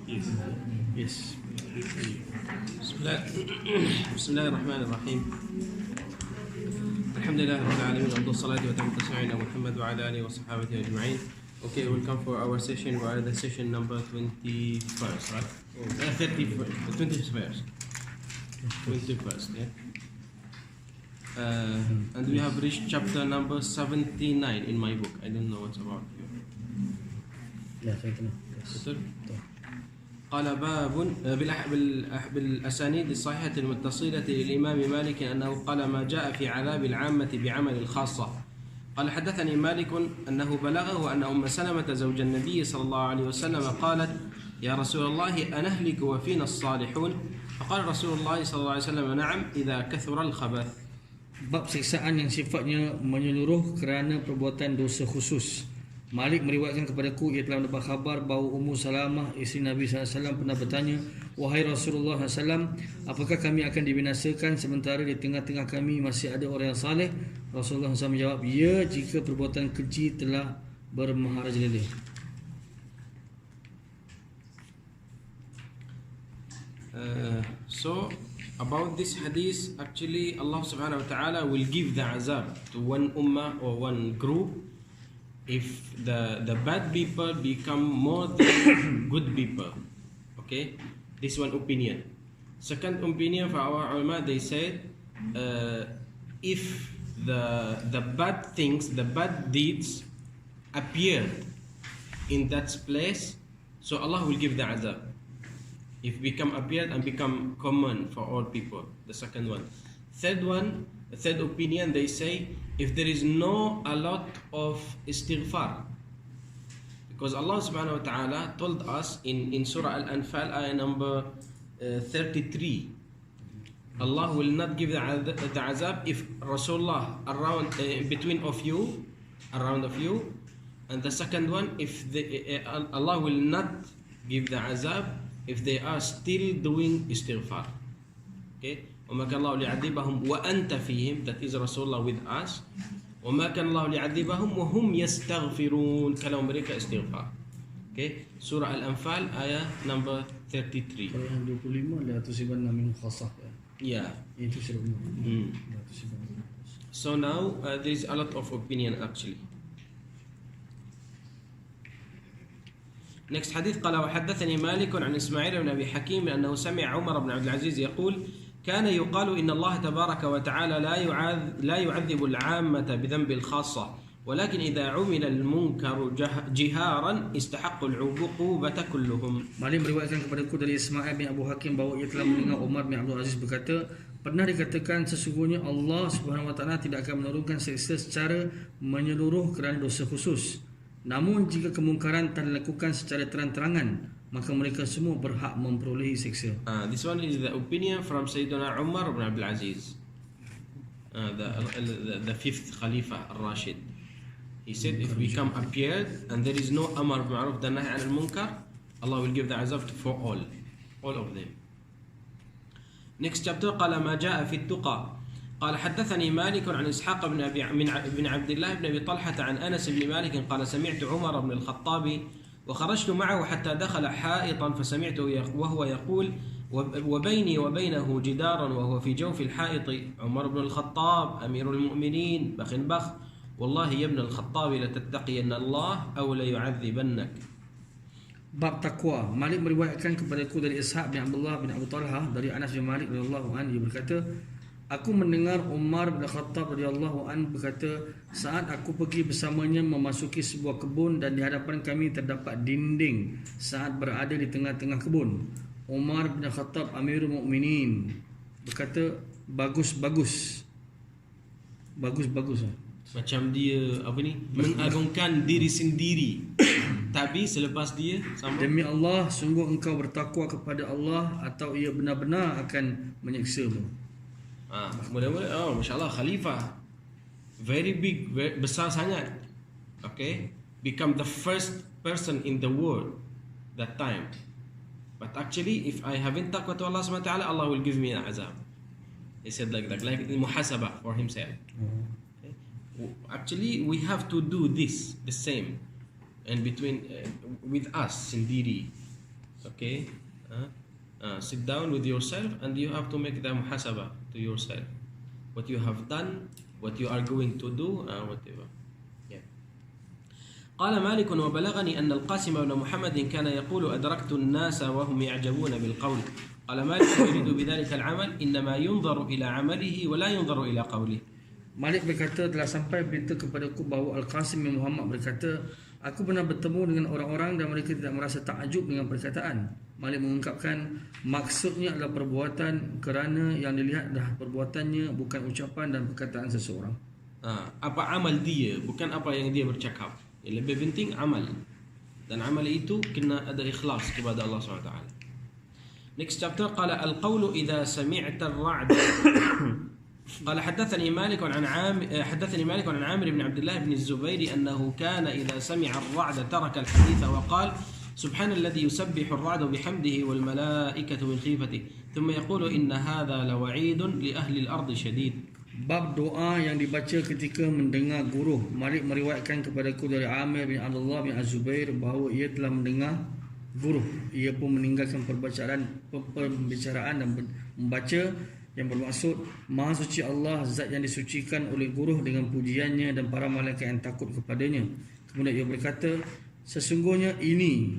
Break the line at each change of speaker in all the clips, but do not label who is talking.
Yes. Bismillahirrahmanirrahim. Alhamdulillah rabbil alamin, wa salatu wa tamu ala Muhammad wa ala alihi wa sahbihi ajma'in. Okay, welcome for our session. We are the session number 21st, right? 21st. 21st, yeah. And we have reached chapter number 79 in my book. I don't know what's about here.
Ya, saya kenal.
Betul? قال باب بالأسانيد الصحيحة المتصلة للإمام مالك أنه قال ما جاء في عذاب العامة بعمل الخاصة. قال حدثني مالك أنه بلغه أن أم سلمة زوج النبي صلى الله عليه وسلم قالت يا رسول الله أنهلك وفينا الصالحون؟ فقال رسول الله صلى الله عليه وسلم نعم إذا كثر الخبث.
Bab siksaan yang sifatnya menyeluruh kerana perbuatan dosa khusus. Malik meriwayatkan kepadaku, ia telah mendapat khabar bahawa Ummu Salamah isteri Nabi SAW pernah bertanya, wahai Rasulullah SAW, apakah kami akan dibinasakan sementara di tengah-tengah kami masih ada orang yang saleh? Rasulullah SAW menjawab, ya, jika perbuatan keji telah bermaharajalela.
So about this hadith, actually Allah subhanahu wa ta'ala will give the azab to one ummah or one group if the bad people become more than good people. Okay, this one opinion. Second opinion for our ulama, they said if the bad things, the bad deeds appeared in that place, so Allah will give the azab. If become appeared and become common for all people. The second one. Third one, the third opinion, they say if there is no a lot of istighfar, because Allah subhanahu wa ta'ala told us in Surah Al-Anfal ayah number 33, Allah will not give the azab if Rasulullah around between of you, around of you. And the second one, if Allah will not give the azab if they are still doing istighfar. Okay, وما كان الله ليعذبهم وأنت فيهم, that is Rasulullah with us. وما كان الله ليعذبهم وهم يستغفرون, kalau mereka istighfar. Okay, Surah Al-Anfal ayah number 33.
Kalau yang 25 la tusibanna minhum khassah.
Yeah.
Itu surah la tusibanna.
So now there is a lot of opinion actually. Next hadith, قال وحدثني مالك عن إسماعيل بن أبي حكيم أنه سمع عمر بن عبد العزيز يقول كان يقال إن الله تبارك وتعالى لا يعذب العامة بذنب الخاصة ولكن إذا عمل المنكر جهارا استحق العقوبة كلهم.
Malik meriwayatkan kepadaku dari Ismail bin Abu Hakim bahawa ia telah mendengar Umar bin Abdul Aziz berkata, pernah dikatakan sesungguhnya Allah Subhanahu wa taala tidak akan menurunkan siksa secara menyeluruh kerana dosa khusus. Namun jika kemungkaran telah dilakukan secara terang-terangan, maka mereka semua berhak memperolehi siksa.
This one is the opinion from Sayyidina Umar ibn Abdul Aziz, the fifth Khalifa al-Rashid. He said if we come appeared and there is no Amar b'Ma'ruf and Nahy anil Munkar, Allah will give the azab for all of them. Next chapter, قال ما جاء في التقى. قال حدثني مالك عن إسحاق بن عبد الله بن أبي طلحة عن أنس بن مالك قال سمعت عمر بن الخطاب وخرجت معه حتى دخل حائطا فسمعته وهو يقول وبيني وبينه جدار وهو في جوف الحائط عمر بن الخطاب أمير المؤمنين بخ والله يا ابن الخطاب لتتقين الله أو ليعذبنك.
Bab takwa. Malik meriwayatkan kepadaku dari Ishaq bin Abdullah bin Abu Talha dari Anas bin Malik radhiyallahu anhu, dia berkata, aku mendengar Umar bin Khattab radhiyallahu anhu berkata, saat aku pergi bersamanya memasuki sebuah kebun dan di hadapan kami terdapat dinding saat berada di tengah-tengah kebun. Umar bin Khattab Amirul Mukminin berkata, bagus.
Macam dia mengagungkan diri sendiri. Tapi selepas dia sama,
demi Allah, sungguh engkau bertakwa kepada Allah atau ia benar-benar akan menyiksamu.
Mula-mula, masya-Allah, khalifah very big, besar sangat. Okay, become the first person in the world that time. But actually, if I haven't taqwa to Allah subhanahu wa ta'ala, Allah will give me an azab. He said like that, like muhasabah for himself. Okay? Actually, we have to do this the same, and between with us sendiri. Okay. Sit down with yourself and you have to make the muhasabah to yourself. What you have done, what you are going to do, whatever. Yeah. قال مالك وبلغني أن القاسم بن محمد كان يقول أدركت الناس وهم يعجبون بالقول. قال مالك يريد بذلك العمل إنما ينظر إلى عمله ولا ينظر إلى قوله.
Malik berkata, telah sampai berita kepadaku bahawa Al-Qasim bin Muhammad berkata, aku pernah bertemu dengan orang-orang dan mereka tidak merasa takjub dengan perkataan. Malik mengungkapkan maksudnya adalah perbuatan kerana yang dilihat adalah perbuatannya, bukan ucapan dan perkataan seseorang.
Apa amal dia, bukan apa yang dia bercakap. Yang lebih penting amal. Dan amal itu kena ada ikhlas kepada Allah SWT. Next chapter, قال القول إذا سمعت الرعد. قال حدثني مالك عن عامر بن عبد الله بن الزبير أنه كان إذا سمع الرعد ترك الحديث وقال سبحان الذي يسبح الرعد بحمده والملائكة من خيفته ثم يقول إن هذا لوعيد لأهل الأرض شديد.
Bab doa yang dibaca ketika mendengar guruh. Malik meriwayatkan kepadaku dari Amir bin Abdullah bin Az-Zubair bahawa ia telah mendengar guruh. Ia pun meninggalkan pembicaraan dan membaca yang bermaksud Maha suci Allah, zat yang disucikan oleh guruh dengan pujiannya dan para malaikat yang takut kepadanya. Kemudian ia berkata, sesungguhnya ini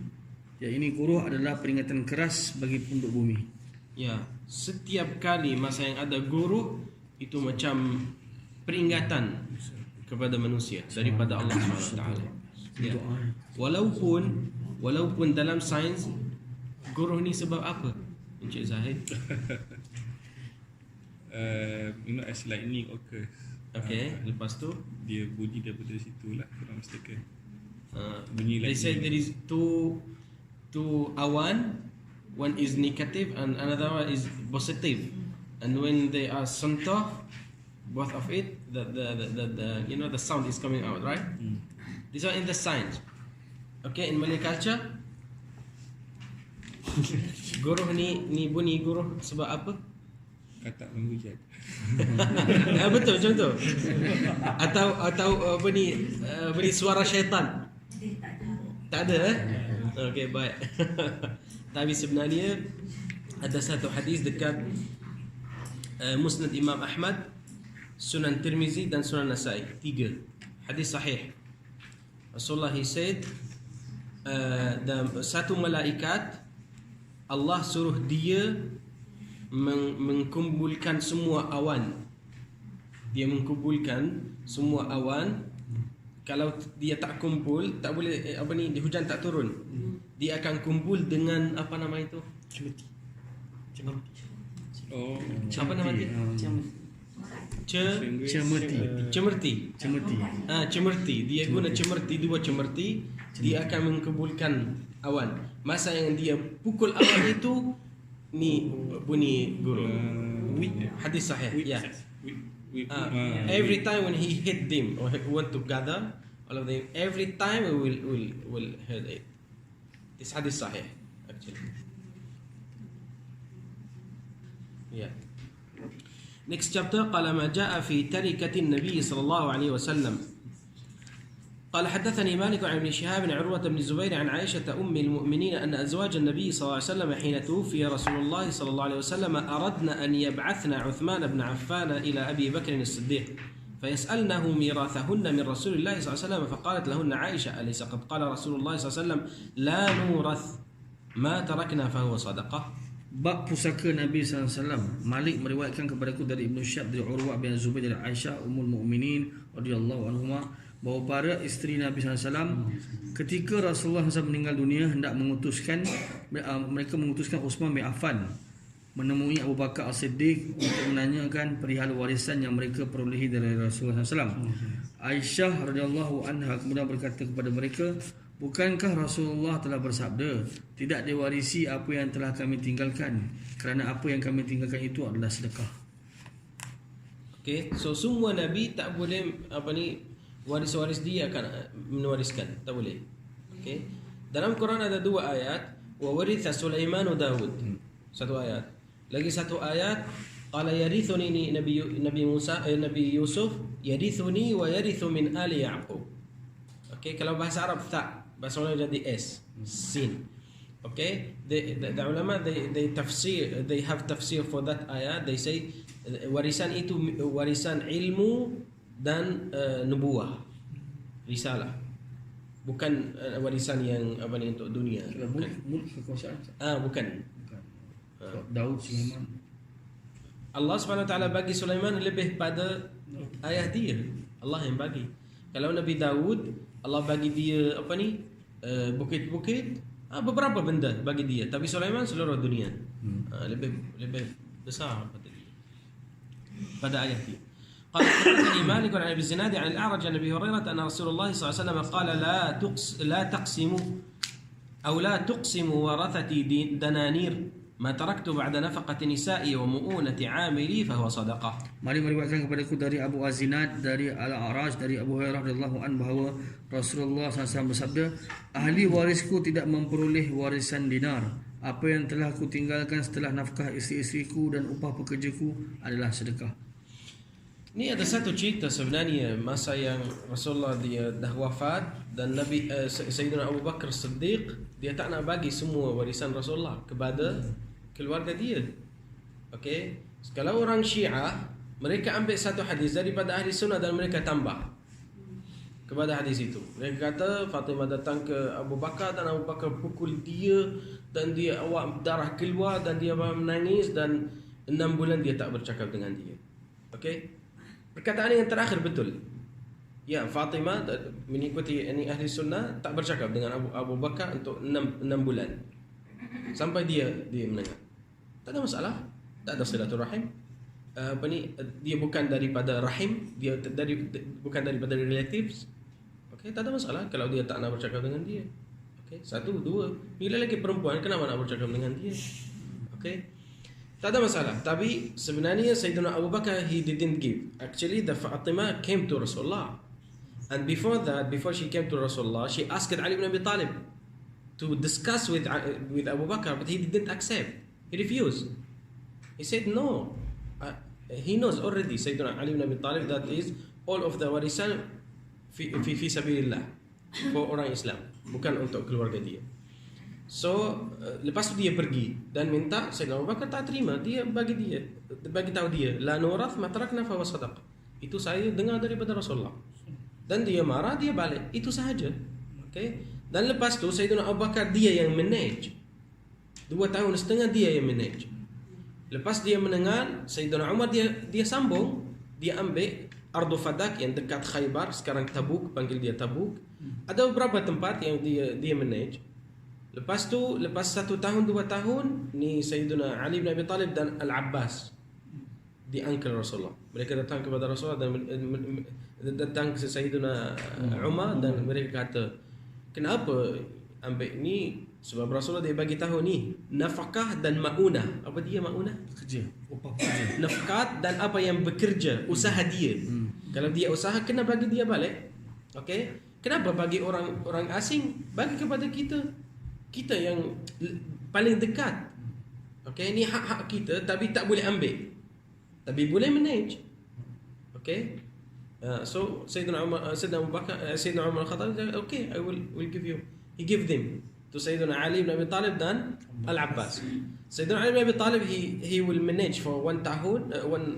guruh adalah peringatan keras bagi penduduk bumi.
Ya, setiap kali masa yang ada guruh itu macam peringatan kepada manusia daripada Allah SWT. Ya. Walaupun dalam sains guruh ni sebab apa? Encik Zahid.
As lightning occurs.
Okay, lepas tu
dia bunyi daripada situ lah, kalau mistaken. Bunyi
they
lightning.
say there is two awan, one is negative and another one is positive, and when they are center, both of it, the the sound is coming out, right? These are in the science. Okay, in Malay culture, guruh ni bunyi guruh sebab apa?
Katak menghujat.
Betul macam tu. Atau apa ni suara syaitan. Tak ada Okey, baik. Tapi sebenarnya ada satu hadis dekat Musnad Imam Ahmad, Sunan Tirmizi dan Sunan Nasai. 3 hadis sahih. Rasulullah he said, satu malaikat Allah suruh dia mengkumpulkan semua awan. Dia mengkumpulkan semua awan. Kalau dia tak kumpul, tak boleh di hujan tak turun. Dia akan kumpul dengan apa nama itu? Cemeti. Apa nama dia? Cemerti. Dia guna cemerti, 2 cemerti. Dia akan mengkumpulkan awan. Masa yang dia pukul awan itu, ni bunyi guru. Hadis sahih. Ya. Every time when he hit them or he want to gather all of them, every time we will hear it. This hadis sahih actually. Yeah. Next chapter, قال ما جاء في تركة النبي صلى الله عليه وسلم. قال حدثني مالك عن ابن شهاب عن عروة بن الزبير عن عائشة أم المؤمنين أن أزواج النبي صلى الله عليه وسلم حين توفي رسول الله صلى الله عليه وسلم أردن أن يبعثن عثمان بن عفان إلى أبي بكر الصديق فيسألنه ميراثهن من رسول الله صلى الله عليه وسلم فقالت لهن عائشة أليس قد قال رسول الله صلى الله عليه وسلم لا نورث ما تركنا فهو صدقة.
Bab pusaka Nabi SAW. Malik meriwayatkan kepadaku dari Ibn Syihab dari Urwah bin Zubair dari Aisyah Ummul Mukminin radhiyallahu anhuma bahawa para isteri Nabi SAW ketika Rasulullah SAW meninggal dunia mereka mengutuskan Uthman bin Affan menemui Abu Bakar As-Siddiq untuk menanyakan perihal warisan yang mereka perolehi dari Rasulullah SAW. Aisyah radhiyallahu anha kemudian berkata kepada mereka, bukankah Rasulullah telah bersabda, tidak diwarisi apa yang telah kami tinggalkan, kerana apa yang kami tinggalkan itu adalah sedekah.
Okay, so semua Nabi tak boleh waris-waris dia akan mewariskan, tak boleh. Okay, dalam Quran ada 2 ayat, wa waritha Sulaiman Daud, satu ayat. Lagi satu ayat, qala yarithuni Nabi Musa Nabi Yusuf yarithuni wa yarithu min ali Yaqub. Okay, kalau bahasa Arab tak, bahasa Melayu jadi S, sin. Okay, the ulama they have tafsir for that ayat. They say warisan itu warisan ilmu dan nubuah, risalah, bukan warisan yang apa ni untuk dunia.
Mulk kekuasaan.
Bukan.
Daud, Sulaiman.
Allah SWT bagi Sulaiman lebih pada ayah dia. Allah yang bagi. Kalau Nabi Daud, Allah bagi dia apa ni? Bukit-bukit, beberapa benda bagi dia. Tapi Sulaiman seluruh dunia. Lebih besar pada ayat dia. قال حدثني مالك عن ابي الزناد عن الاعرج عن ابي هريره ان رسول الله صلى الله عليه وسلم قال لا تقسموا او لا تقسموا ورثتي دنانير ما تركت بعد نفقة نسائي ومؤونة عاملي فهو صدقة.
Mari meriwayatkan kepadaku dari Abu Azinad dari Al-A'raj dari Abu Hurairah radhiyallahu anhu bahawa Rasulullah SAW bersabda, ahli warisku tidak memperoleh warisan dinar. Apa yang telah aku tinggalkan setelah nafkah isteri-isteriku dan upah pekerjaku adalah sedekah.
Ini ada satu cerita sebenarnya masa yang Rasulullah dia dah wafat dan Nabi Sayyidina Abu Bakar Siddiq dia tak nak bagi semua warisan Rasulullah kepada keluarga dia. Okey, kalau orang Syiah mereka ambil satu hadis daripada ahli sunnah dan mereka tambah kepada hadis itu. Mereka kata Fatimah datang ke Abu Bakar dan Abu Bakar pukul dia dan dia awak darah keluar dan dia menangis dan 6 bulan dia tak bercakap dengan dia. Okey, perkataan yang terakhir betul. Ya, Fatimah mengikuti ini ahli sunnah tak bercakap dengan Abu Bakar untuk 6 bulan. Sampai dia mendengar. Tak ada masalah. Tak ada silaturahim. Dia bukan daripada rahim, dia bukan daripada relatives. Okey, tak ada masalah kalau dia tak nak bercakap dengan dia. Okey, 1 2. Bila lagi perempuan kenapa nak bercakap dengan dia? Okey. Tak ada masalah. Tapi sebenarnya Sayyidina Abu Bakar he didn't give. Actually the Fatimah came to Rasulullah. And before that, before she came to Rasulullah, she asked Ali ibn Abi Talib to discuss with Abu Bakar, but he didn't accept. He refused. He said no. He knows already Sayyidina Ali ibn Abi Talib that is all of the warisan fi sabilillah for orang Islam, bukan untuk keluarga dia. So lepas tu dia pergi dan minta Sayyidina Abu Bakar tak terima. Dia bagi tahu dia la nurath ma tarakna fa sadaqah. Itu saya dengar daripada Rasulullah. Dan dia marah, dia balik. Itu sahaja. Okay? Dan lepas tu Sayyidina Abu Bakar dia yang manage. 2 tahun setengah dia yang manage. Lepas dia mendengar Sayyidina Umar dia sambung, dia ambil Ardu Fadak yang dekat Khaybar, sekarang Tabuk, panggil dia Tabuk. Ada beberapa tempat yang dia manage. Lepas tu, lepas 1 tahun 2 tahun ni Sayyidina Ali bin Abi Talib dan Al-Abbas, di uncle Rasulullah. Mereka datang kepada Rasulullah dan datang ke Sayyidina Umar dan mereka kata, kenapa ambil ni? Sebab Rasulullah dia bagi tahu ni nafkah dan maunah. Apa dia maunah?
Kerja, upah pekerja.
Nafkah dan apa yang bekerja, usaha dia. Kalau dia usaha kena bagi dia balik. Okey? Kenapa bagi orang asing? Bagi kepada kita yang paling dekat. Okey, ni hak-hak kita tapi tak boleh ambil. Tapi boleh manage. Okey? So Sayyidina Umar Al-Khattab, okay, I will give you. He give them to Sayyidina Ali ibn Abi Talib dan Al-Abbas. Sayyidina Ali ibn Abi Talib he will manage for 1 tahun,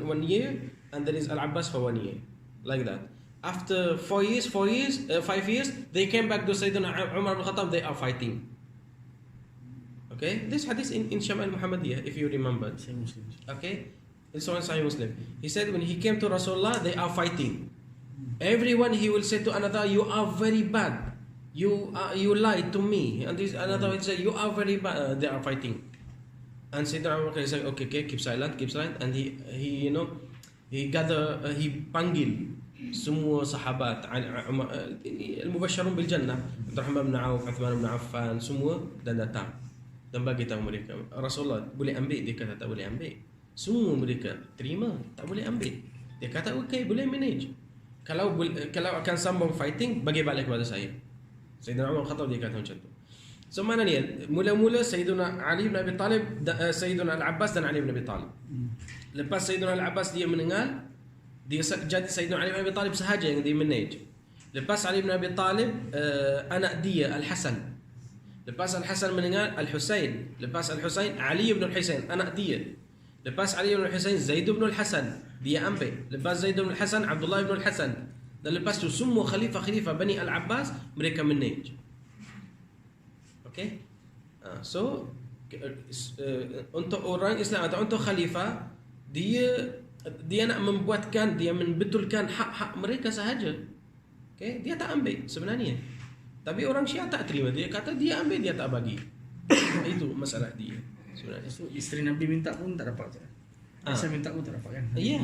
one year, and there is Al-Abbas for 1 year, like that. After 5 years, they came back to Sayyidina Umar Al-Khattab. They are fighting. Okay, this hadith in Shama'il Muhammadiyah, if you remember. Okay, it's on Sahih Muslim. He said when he came to Rasulullah, they are fighting. Everyone he will say to another, you are very bad. You lied to me. And this another will say, you are very bad. They are fighting. And Sayyidina Abu Bakar said, okay, keep silent. And he panggil semua sahabat al-mubashsharun bil jannah, Abdurrahman bin Auf, Uthman bin Affan, semua dan datang dan bagi tahu mereka, Rasulullah boleh ambil. Dia kata tak boleh ambil. Semua mereka terima, tak boleh ambil. Dia kata okay, boleh manage. Kalau akan sambung fighting, bagi balik kepada saya. Sayyidina Umar Khattab dia kata macam tu. So mana ni? Mula-mula Sayyidina Ali bin Abi Talib, Sayyidina Al-Abbas dan Ali bin Abi Talib. Lepas Sayyidina Al-Abbas dia mendengar, dia jadi Sayyidina Ali bin Abi Talib sahaja yang dia manage. Lepas Ali bin Abi Talib, anak dia Al-Hasan. Lepas Al-Hasan mendengar Al-Husain. Lepas Al-Husain, Ali bin Al-Husain, anak dia. Lepas Ali bin Al-Husain, Zaid bin Al-Hasan, dia ambil. Lepas Zaid bin Al-Hasan, Abdullah bin Al-Hasan. Dan lepas tu semua khalifah-khalifah Bani Al-Abbas, mereka manage. Okay. So untuk orang Islam atau untuk khalifah, dia nak membuatkan, dia membetulkan hak-hak mereka sahaja. Okay, dia tak ambil sebenarnya. Tapi orang Syiah tak terima. Dia kata dia ambil, dia tak bagi. Itu masalah dia sebenarnya.
So isteri Nabi minta pun tak dapat. Saya minta pun tak dapat kan?
Ya.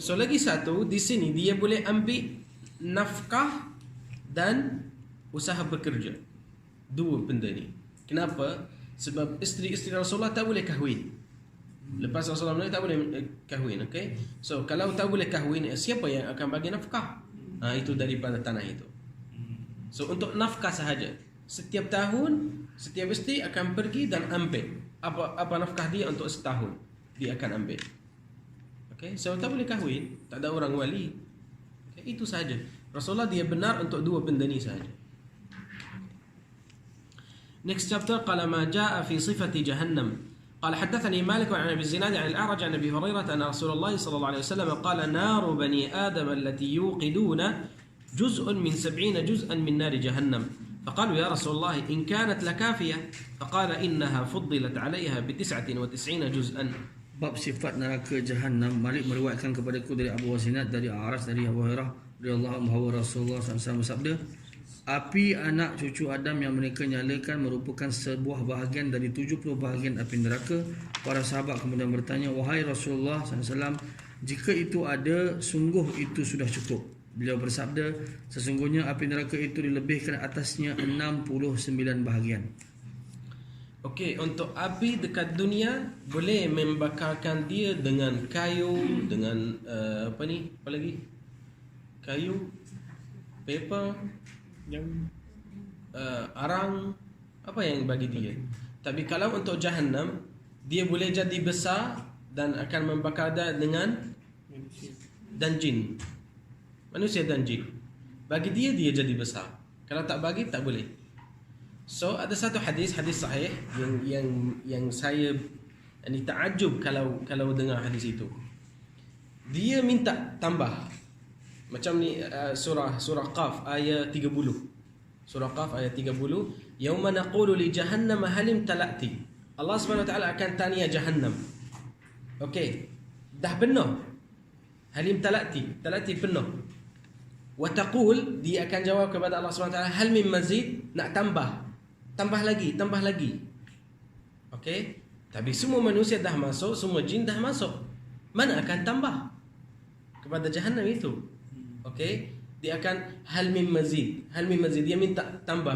So lagi satu, di sini dia boleh ambil nafkah dan usaha bekerja. Dua benda ni. Kenapa? Sebab isteri-isteri Rasulullah tak boleh kahwin. Lepas Rasulullah tak boleh kahwin, okay? So kalau tak boleh kahwin, siapa yang akan bagi nafkah? Itu daripada tanah itu. So untuk nafkah sahaja, setiap tahun setiap isteri akan pergi dan ambil apa nafkah dia untuk setahun, dia akan ambil. Okay? So tak boleh kahwin, tak ada orang wali. Okay? Itu sahaja. Rasulullah dia benar untuk dua benda ni sahaja. Next chapter, qala ma jaa fi sifati jahannam. قال حدثني مالك عن ابي الزناد عن الاعرج عن ابي هريره ان رسول الله صلى الله عليه وسلم قال نار بني ادم التي يوقدون جزء من 70 جزءا من نار جهنم فقالوا يا رسول الله إن كانت لكافية فقال إنها فضلت عليها ب99 جزءا.
Bab sifat neraka Jahannam. Malik meriwayatkan kepadaku dari Abu Zinad dari A'raj dari Abu Hurairah radhiyallahu anhu bahawa Rasulullah SAW bersabda, api anak cucu Adam yang mereka nyalakan merupakan sebuah bahagian dari 70 bahagian api neraka. Para sahabat kemudian bertanya, wahai Rasulullah SAW, jika itu ada, sungguh itu sudah cukup. Beliau bersabda, sesungguhnya api neraka itu dilebihkan atasnya 69 bahagian.
Okey, untuk api dekat dunia boleh membakarkan dia dengan kayu, dengan apa lagi? Kayu, paper, arang, apa yang bagi dia. Tapi kalau untuk Jahannam, dia boleh jadi besar dan akan membakar dia dengan dan jin. Manusia dan jin. Bagi dia jadi besar. Kalau tak bagi, tak boleh. So ada satu hadis sahih yang saya takjub kalau dengar hadis itu. Dia minta tambah. Macam ni surah Qaf ayat 30. Surah Qaf ayat 30, yauma naqulu li jahannam halim talati. Allah Subhanahu wa taala akan tanya Jahannam. Okey, dah penuh. Halim talati penuh. Wa taqul, dia akan jawab kepada Allah Subhanahu wa taala, hal min mazid, nak tambah lagi. Okey, tapi semua manusia dah masuk, semua jin dah masuk. Mana akan tambah kepada Jahannam itu? Okey, dia akan hal min mazid, dia minta tambah.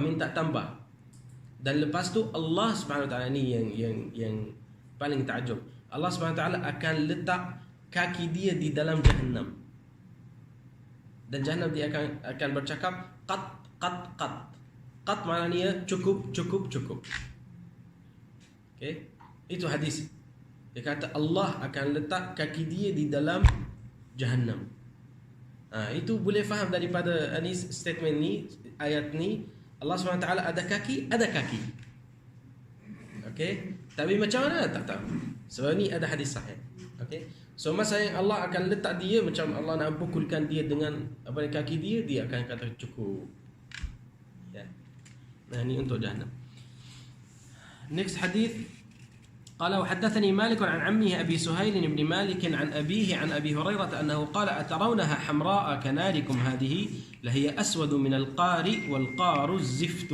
Dan lepas tu Allah Subhanahu wa taala ni yang paling takjub. Allah Subhanahu wa taala akan letak kaki dia di dalam Jahannam. Dan Jahannam dia akan bercakap qat maknanya cukup. Okey, itu hadis. Dia kata Allah akan letak kaki dia di dalam Jahannam. Itu boleh faham daripada statement ni, ayat ni. Allah SWT ada kaki. Okey, tapi macam mana tak tahu. Sebab ni ada hadis sahih. Okey, so masa yang Allah akan letak dia, macam Allah nak pukulkan dia dengan kaki dia akan kata cukup. Ya. Nah, ini untuk Jahannam. Next hadis. قال وحدثني مالك عن عمه أبي سهيل بن مالك عن أبيه عن أبي هريرة أنه قال أترونها حمراء كناركم هذه لهي أسود من القار والقار الزفت.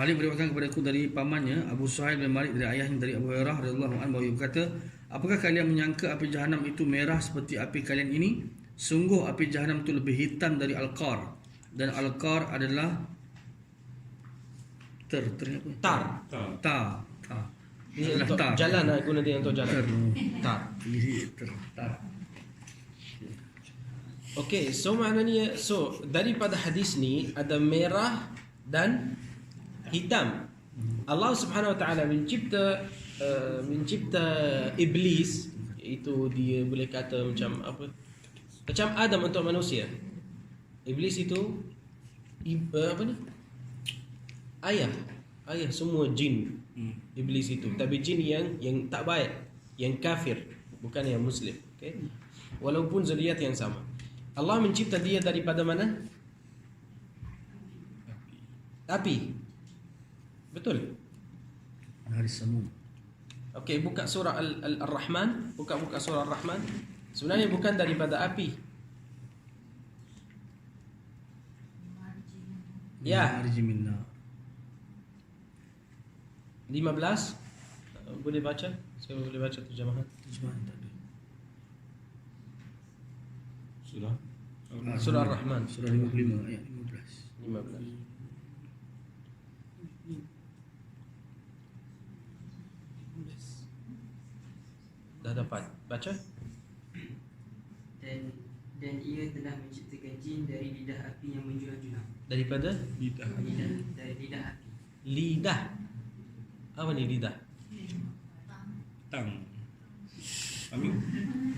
Malik meriwayatkan kepadaku dari pamannya Abu Suhail bin Malik dari ayahnya dari Abu Hurairah radhiyallahu anhu bahawa berkata, apakah kalian menyangka api Jahannam itu merah seperti api kalian ini? Sungguh api Jahannam itu lebih hitam dari Al-Qar, dan Al-Qar adalah tar.
Ini untuk jalan, guna dia untuk jalan. Tar. Okey, so maknanya, daripada hadis ni ada merah dan hitam. Allah Subhanahu wa taala mencipta iblis, itu dia boleh kata macam apa? Macam Adam untuk manusia. Iblis itu ayah semua jin iblis itu, tapi jin yang tak baik, yang kafir, bukan yang muslim. Okay? Walaupun zuriat yang sama. Allah mencipta dia daripada mana? Api. Betul.
Hari Samum.
Okey, buka surah Al-Rahman, buka surah Al-Rahman. Sebenarnya bukan daripada api. Ya,
Marji minna.
15. Boleh baca? Saya boleh baca terjemahan.
Terjemahan tak ada.
Surah
Surah Ar-Rahman
Surah 55 ayat 15.
15. Dah dapat baca?
Dan ia telah menciptakan jin dari lidah api yang menjual-jual.
Daripada
lidah.
Dari lidah api.
lidah. Apa ni lidah?
Tang. Amin.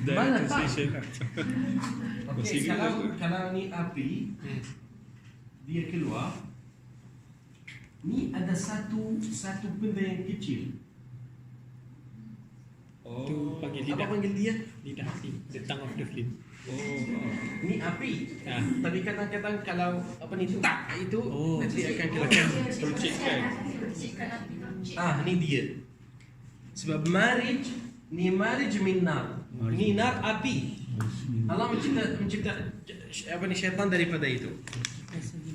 Mana tang?
Translation lah.
Okey,
Bahasa
kalau ni api, dia keluar. Ni ada satu benda yang kecil.
Oh,
panggil
Apa
lidah.
panggil dia?
Lidah api. The tongue of the flame.
Ni api.
Ah.
Tapi kadang-kadang kalau apa ni tak itu
Oh.
nanti akan keluar.
Percikkan.
Ni dia. Sebab marij min nar. Ni nar api. Allah mencipta apa ni syaitan daripada itu.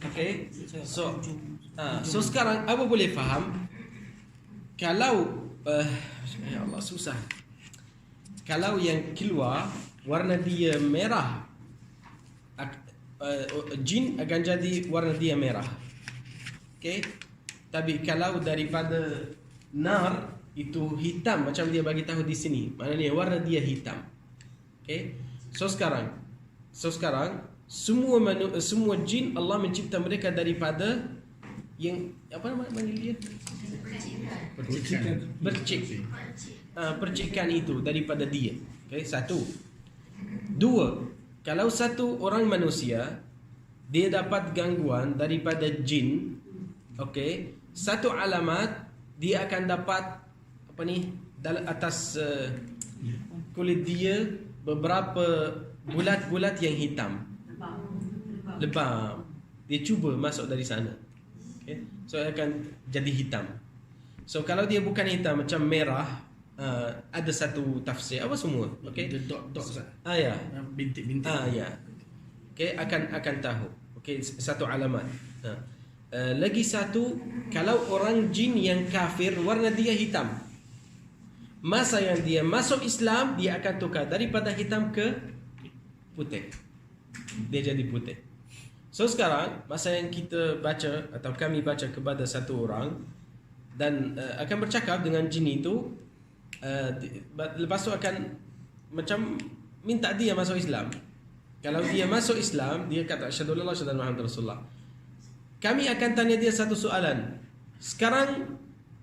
Okay. So sekarang apa boleh faham? Kalau ya Allah susah. Kalau yang keluar warna dia merah, jin akan jadi warna dia merah. Okay. Tapi kalau daripada nar itu hitam, macam dia bagi tahu di sini, maknanya warna dia hitam. Okay. So sekarang semua jin Allah mencipta mereka daripada yang apa nama panggil dia? Percikan itu daripada dia. Okay, satu. Dua, kalau satu orang manusia dia dapat gangguan daripada jin, okay, satu alamat dia akan dapat apa ni atas kulit dia beberapa bulat-bulat yang hitam, lebam. Dia cuba masuk dari sana. Okay. So akan jadi hitam. So kalau dia bukan hitam macam merah, ada satu tafsir apa semua. Okay.
Dia dot
Ya.
bintik-bintik.
Ya. Okay, akan tahu. Okay, satu alamat. Lagi satu, kalau orang jin yang kafir warna dia hitam, masa yang dia masuk Islam dia akan tukar daripada hitam ke putih. Dia jadi putih. So sekarang masa yang kita baca atau kami baca kepada satu orang dan akan bercakap dengan jin itu, lepas tu akan macam minta dia masuk Islam. Kalau dia masuk Islam, dia kata asyhadu an la ilaha illallah Muhammadur Rasulullah. Kami akan tanya dia satu soalan. Sekarang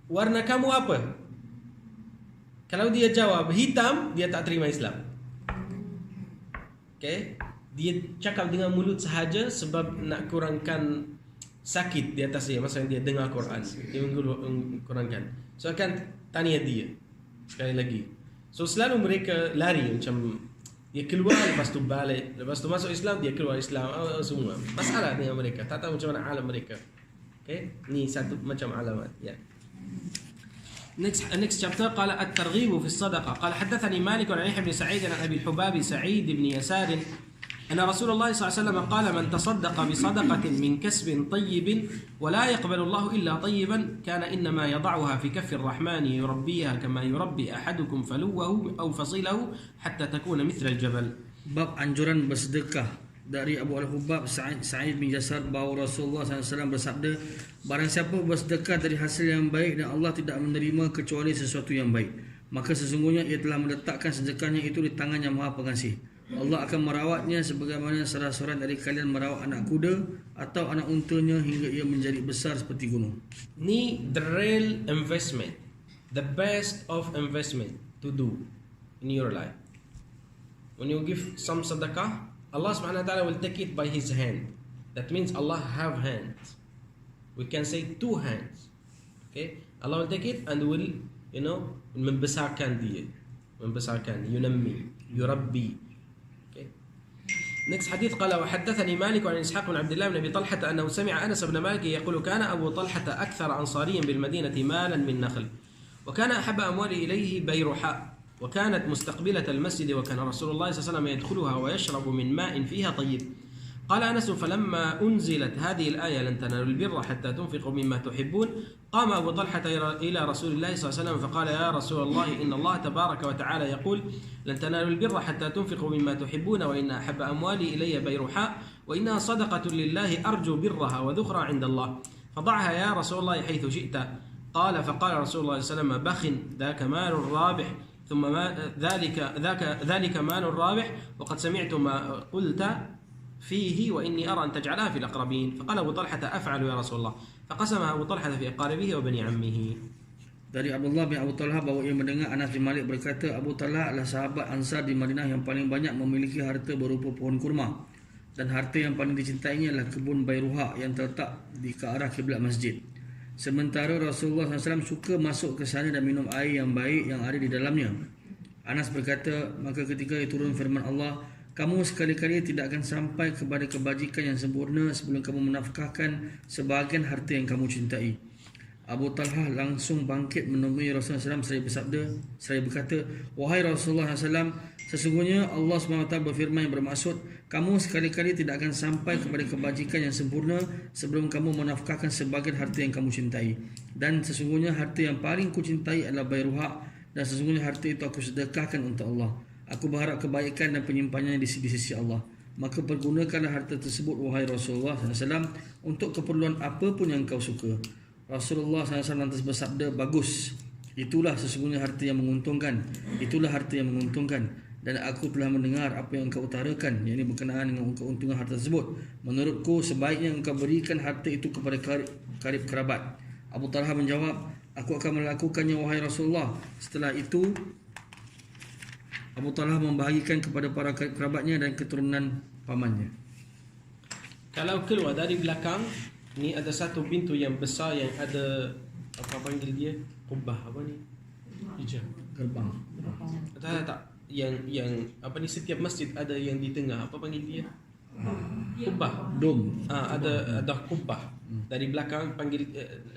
warna kamu apa? Kalau dia jawab hitam, dia tak terima Islam. Okay? Dia cakap dengan mulut sahaja sebab nak kurangkan sakit di atas dia masa dia dengar Quran. Dia mengkurangkan. So akan tanya dia sekali lagi. So selalu mereka lari macam dia keluar lepas tu balik, lepas tu masuk Islam, dia keluar Islam, semua. Masalah dengan mereka, tak tahu macam mana alam mereka. Okay? Ni satu macam alamat. Ya. Next chapter قال الترغيب في الصدقة. قال حدثني مالك عن يحيى بن سعيد عن أبي الحباب سعيد بن يسار أن رسول الله صلى الله عليه وسلم قال من تصدق بصدقة من كسب طيب ولا يقبل الله إلا طيبا كان إنما يضعها في كف الرحمن يربيها كما يربي أحدكم فلوه أو فصيله حتى تكون مثل الجبل.
Bab anjuran bersedekah. Dari Abu Al-Hubab Sa'id bin Jasar bahawa Rasulullah SAW bersabda, barang siapa bersedekah dari hasil yang baik dan Allah tidak menerima kecuali sesuatu yang baik, maka sesungguhnya ia telah meletakkan sedekahnya itu di tangan yang Maha Pengasih. Allah akan merawatnya sebagaimana salah seorang dari kalian merawat anak kuda atau anak untanya hingga ia menjadi besar seperti gunung.
Ni the real investment, the best of investment to do in your life. When you give some sadaqah, Allah subhanahu wa ta'ala will take it by his hand. That means Allah have hands. We can say two hands. Okay, Allah will take it and will, membesarkan dia, yunammi, yurabbi. Okay. Next hadith, قال وحدثني مالك عن إسحاق بن عبد الله بن أبي طلحة أنه سمع أنس بن مالك يقول كان أبو طلحة أكثر أنصاريا بالمدينة مالا من نخل، وكان أحب أمواله إليه بيرحاء، وكانت مستقبلة المسجد، وكان رسول الله صلى الله عليه وسلم يدخلها ويشرب من ماء فيها طيب. قال أنس فلما أنزلت هذه الآية لن تنالوا البر حتى تنفقوا مما تحبون قام أبو طلحة إلى رسول الله صلى الله عليه وسلم فقال يا رسول الله إن الله تبارك وتعالى يقول لن تنالوا البر حتى تنفقوا مما تحبون وإن أحب أموالي إلي بيرحاء وإنها صدقة لله أرجو برها وذخرى عند الله فضعها يا رسول الله حيث شئت. قال فقال رسول الله صلى الله عليه وسلم بخ ذاك مال رابح ثم ما ذلك مال رابح وقد سمعت ما قلت فيه وإني أرى أن تجعلها في الأقربين. فقال أبو طلحة أفعل يا رسول الله فقسمها أبو طلحة في أقاربه وبني عمه.
Dari Abdullah bin Abu Talha bahawa ia mendengar Anas bin Malik berkata, Abu Talha adalah sahabat Ansar di Madinah yang paling banyak memiliki harta berupa pohon kurma, dan harta yang paling dicintainya adalah kebun Bayruha yang terletak di ke arah kiblat masjid. Sementara Rasulullah SAW suka masuk ke sana dan minum air yang baik yang ada di dalamnya. Anas berkata, maka ketika turun firman Allah, kamu sekali-kali tidak akan sampai kepada kebajikan yang sempurna sebelum kamu menafkahkan sebahagian harta yang kamu cintai. Abu Talha langsung bangkit menemui Rasulullah SAW seraya berkata, wahai Rasulullah SAW, sesungguhnya Allah SWT berfirman yang bermaksud, kamu sekali-kali tidak akan sampai kepada kebajikan yang sempurna sebelum kamu menafkahkan sebahagian harta yang kamu cintai. Dan sesungguhnya harta yang paling ku cintai adalah Bayruha, dan sesungguhnya harta itu aku sedekahkan untuk Allah. Aku berharap kebaikan dan penyimpanannya di sisi Allah. Maka pergunakanlah harta tersebut wahai Rasulullah SAW untuk keperluan apapun yang kau suka. Rasulullah SAW lantas bersabda, bagus. Itulah sesungguhnya harta yang menguntungkan. Itulah harta yang menguntungkan. Dan aku telah mendengar apa yang engkau utarakan, yakni berkenaan dengan keuntungan harta tersebut. Menurutku sebaiknya engkau berikan harta itu kepada karib kerabat. Abu Talha menjawab, aku akan melakukannya wahai Rasulullah. Setelah itu Abu Talha membahagikan kepada para kerabatnya dan keturunan pamannya.
Kalau keluar dari belakang, ni ada satu pintu yang besar yang ada apa panggil dia? Kubah apa ni? Hijab.
Gerbang.
Tak. Yang apa ni, setiap masjid ada yang di tengah, apa panggil dia? Kubah.
Dom.
Ada kubah. Dari belakang panggil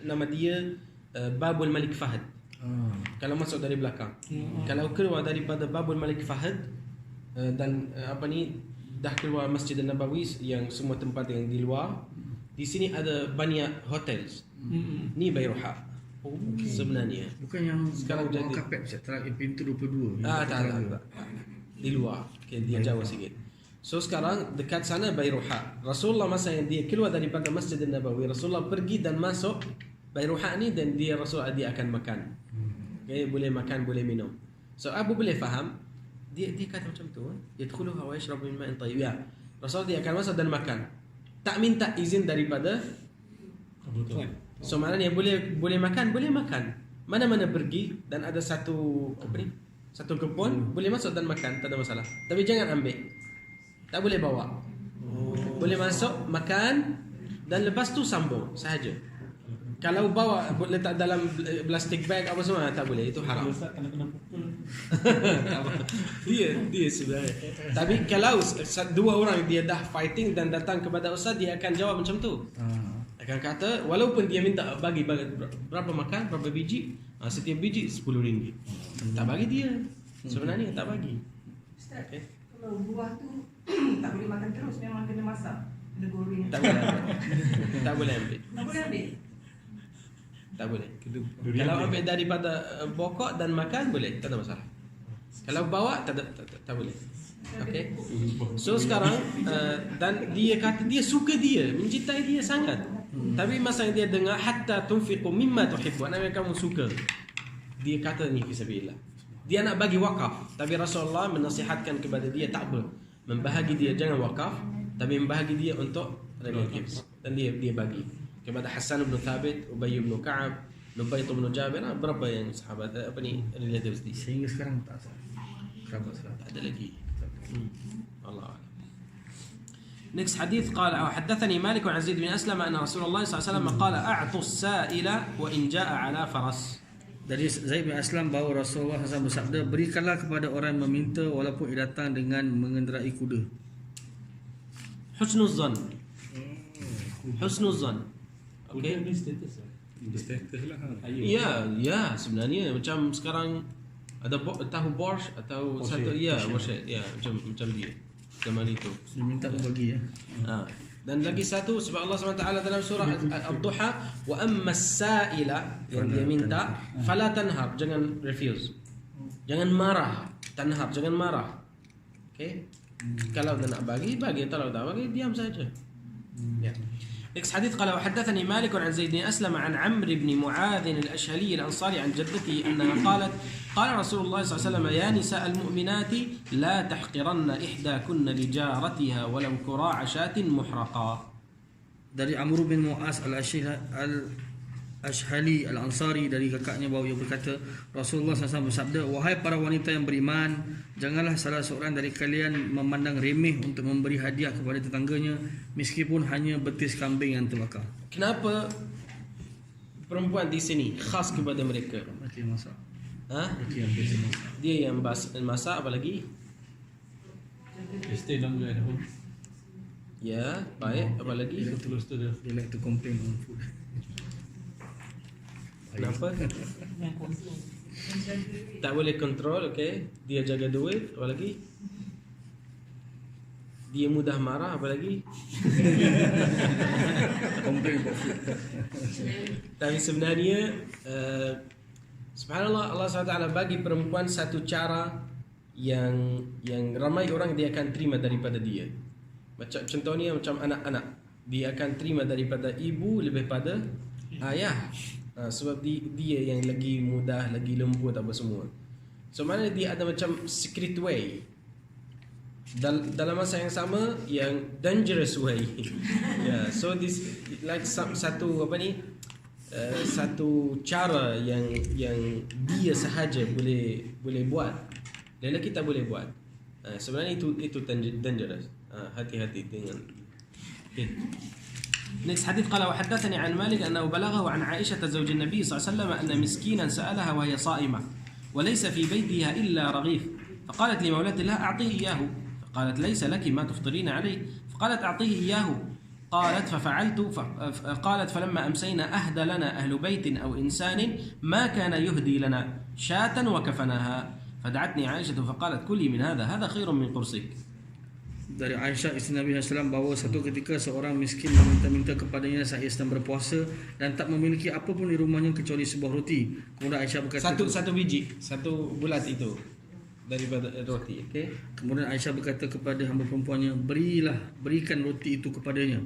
nama dia Babul Malik Fahd. Kalau masuk dari belakang. Kalau keluar daripada Babul Malik Fahd dan dah keluar Masjid Nabawi yang semua tempat yang di luar, di sini ada banyak hotels. Ni Bayruha. Sebenarnya.
Bukan yang
sekarang jadi
kapet setelah pintu 22.
Tak. Di luar. Okay, dia jauh sikit. So sekarang dekat sana Bayruha. Rasulullah masa yang dia keluar daripada Masjid Nabawi, Rasulullah pergi dan masuk Bayruha ni, dan Rasulullah dia akan makan. Okay, boleh makan, boleh minum. So Abu boleh faham, dia kata macam tu, yadkhuluha wa yashrabu min ma'in tayyib. Ya, Rasul dia akan masuk dan makan, tak minta izin daripada Abu Talha. So maknanya boleh makan, mana-mana pergi, dan ada satu kebun, boleh masuk dan makan, tak ada masalah. Tapi jangan ambil, tak boleh bawa. Boleh masuk, makan, dan lepas tu sambung sahaja. Kalau bawa letak dalam plastik bag apa semua tak boleh, itu haram. dia sebenarnya. Tapi kalau dua orang dia dah fighting dan datang kepada ustaz, dia akan jawab macam tu. Akan kata walaupun dia minta bagi berapa makan, berapa biji, setiap biji RM10. Tak bagi dia. Sebenarnya tak bagi.
Ustaz, kalau buah tu tak boleh makan terus, memang kena masak, kena goreng.
Tak boleh ambil. Tak boleh ambil.
Tak boleh ambil.
Tak boleh. Kalau ambil daripada pokok dan makan boleh, tak ada masalah. Kalau bawa tak boleh. Okay. So sekarang dan dia kata dia suka dia, mencintai dia sangat. Tapi masa yang dia dengar hatta tunfiqu mimma tuhibbun, apa yang kamu suka, dia kata ni fisabilillah. Dia nak bagi wakaf, tapi Rasulullah menasihatkan kepada dia tak apa, membahagi dia jangan wakaf, tapi membahagi dia untuk relatives. Dan dia bagi kepada Hasan bin Thabit, Ubay bin Ka'ab, Nubayt bin Jabir, berapa yang sahabat relatives dia.
Sehingga sekarang tak kerabat
tak ada lagi. Allah. Next hadith قال حدثني مالك عن زيد بن أسلم أن رسول الله صلى الله عليه وسلم قال أعطوا السائل وإن جاء على فرس.
Dari Zaid bin Aslam bahawa Rasulullah SAW bersabda, berikanlah kepada orang yang meminta walaupun ia datang dengan mengendarai kuda.
Husnul zan. Husnul zan.
Okay.
Okay.
Ni status lah.
Status lah.
Ya, sebenarnya macam sekarang ada tahu Porsche atau
Porsche,
satu Porsche. Ya, macam dia. Zaman itu.
Dia minta pun bagi ya.
Dan lagi satu sebab Allah SWT dalam surah Ad-Duha, wa amma as-sa'ila, yang dia minta, fala tanhar, jangan refuse. Jangan marah, tanhar, jangan marah. Okay? Kalau dia nak bagi, kalau tak bagi, diam saja. Ya. Next hadith قال وحدثني مالك عن زيد بن أسلم عن عمرو بن معاذ الأشهلي الأنصاري عن جدته أنها قالت قال رسول الله صلى الله عليه وسلم يا نساء المؤمنات لا تحقرن إحداكن لجارتها ولو كراع شاة محرقا.
Dari Amr bin Mu'az Al-Ashhali Al-Ansari, dari kakaknya bahawa ia berkata, Rasulullah SAW bersabda, wahai para wanita yang beriman, janganlah salah seorang dari kalian memandang remeh untuk memberi hadiah kepada tetangganya meskipun hanya betis kambing yang terbakar.
Kenapa perempuan di sini khas kepada mereka?
Berarti masak.
Ha?
Berarti yang biasa masak.
Dia yang masak, apa lagi?
They stay longer at home.
Ya, baik. Apa lagi?
So close to the
They like to complain on food.
Kenapa? Tak boleh kontrol, okey. Dia jaga duit, apa lagi? Dia mudah marah, apa lagi?
Complain about food.
Tapi sebenarnya subhanallah, Allah SWT bagi perempuan satu cara yang ramai orang dia akan terima daripada dia. Macam contohnya macam anak-anak, dia akan terima daripada ibu lebih pada ayah. Sebab dia yang lagi mudah, lagi lembut apa semua. So mana dia ada macam secret way, dalam masa yang sama yang dangerous way. Yeah, so this like satu apa ni, satu cara yang dia sahaja boleh buat, lelaki tak boleh buat. Sebenarnya itu dangerous. Hati-hati dengan. Okay. Next hadith قال وحدثني عن مالك أنه بلغه عن عائشة زوج النبي صلى الله عليه وسلم أن مسكينا سألها وهي صائمة وليس في بيتها إلا رغيف، فقالت لمولاة لها أعطيه إياه، فقالت ليس لك ما تفطرين عليه، فقالت أعطيه إياه، قالت ففعلت قالت فلما أمسينا أهدى لنا أهل بيت أو إنسان ما كان يهدي لنا شاة وكفناها، فدعتني عائشة فقالت كلي من هذا خير من قرصك.
Dari Aisyah isteri Nabi SAW bahawa satu ketika seorang miskin meminta-minta kepadanya saat ia sedang berpuasa dan tak memiliki apa pun di rumahnya kecuali sebuah roti. Kemudian Aisyah berkata,
satu biji, satu bulat itu daripada roti. Okay?
Kemudian Aisyah berkata kepada hamba perempuannya, berikan roti itu kepadanya.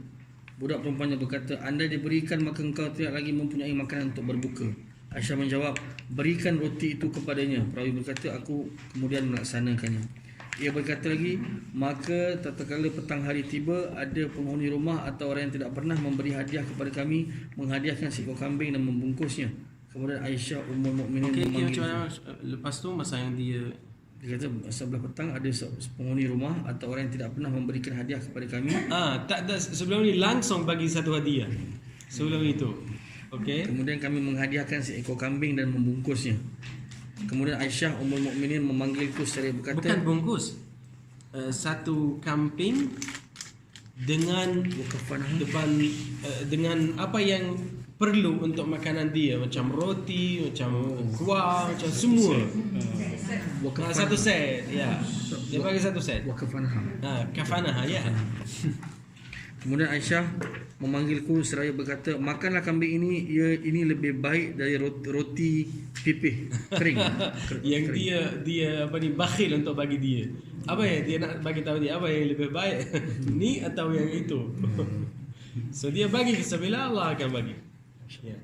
Budak perempuannya berkata, andai diberikan maka engkau tidak lagi mempunyai makanan untuk berbuka. Aisyah menjawab, berikan roti itu kepadanya. Perawi berkata, aku kemudian melaksanakannya. Ia berkata lagi, maka tatkala petang hari tiba, ada penghuni rumah atau orang yang tidak pernah memberi hadiah kepada kami menghadiahkan seekor kambing dan membungkusnya. Kemudian Aisyah Ummul Mukminin memanggil.
Macam mana lepas tu masa yang dia
kata sebelah petang ada penghuni rumah atau orang yang tidak pernah memberikan hadiah kepada kami.
tak ada, sebelum ni langsung bagi satu hadiah. Sebelum itu. Okey.
Kemudian kami menghadiahkan seekor kambing dan membungkusnya. Kemudian Aisyah Ummul Mukminin memanggilku seraya berkata,
bukan bungkus. Satu kambing dengan dengan apa yang perlu untuk makanan dia, macam roti, macam kuah, macam semua. Satu set, ya. Dia bagi satu set. Kafanaha, ya.
Kemudian Aisyah memanggilku seraya berkata, makanlah kambing ini lebih baik dari roti pipih kering.
Yang dia apa ni, bakhil untuk bagi dia. Apa yang dia nak bagi tahu dia, apa yang lebih baik, ni atau yang itu. So dia bagi sebila Allah akan bagi. Yeah.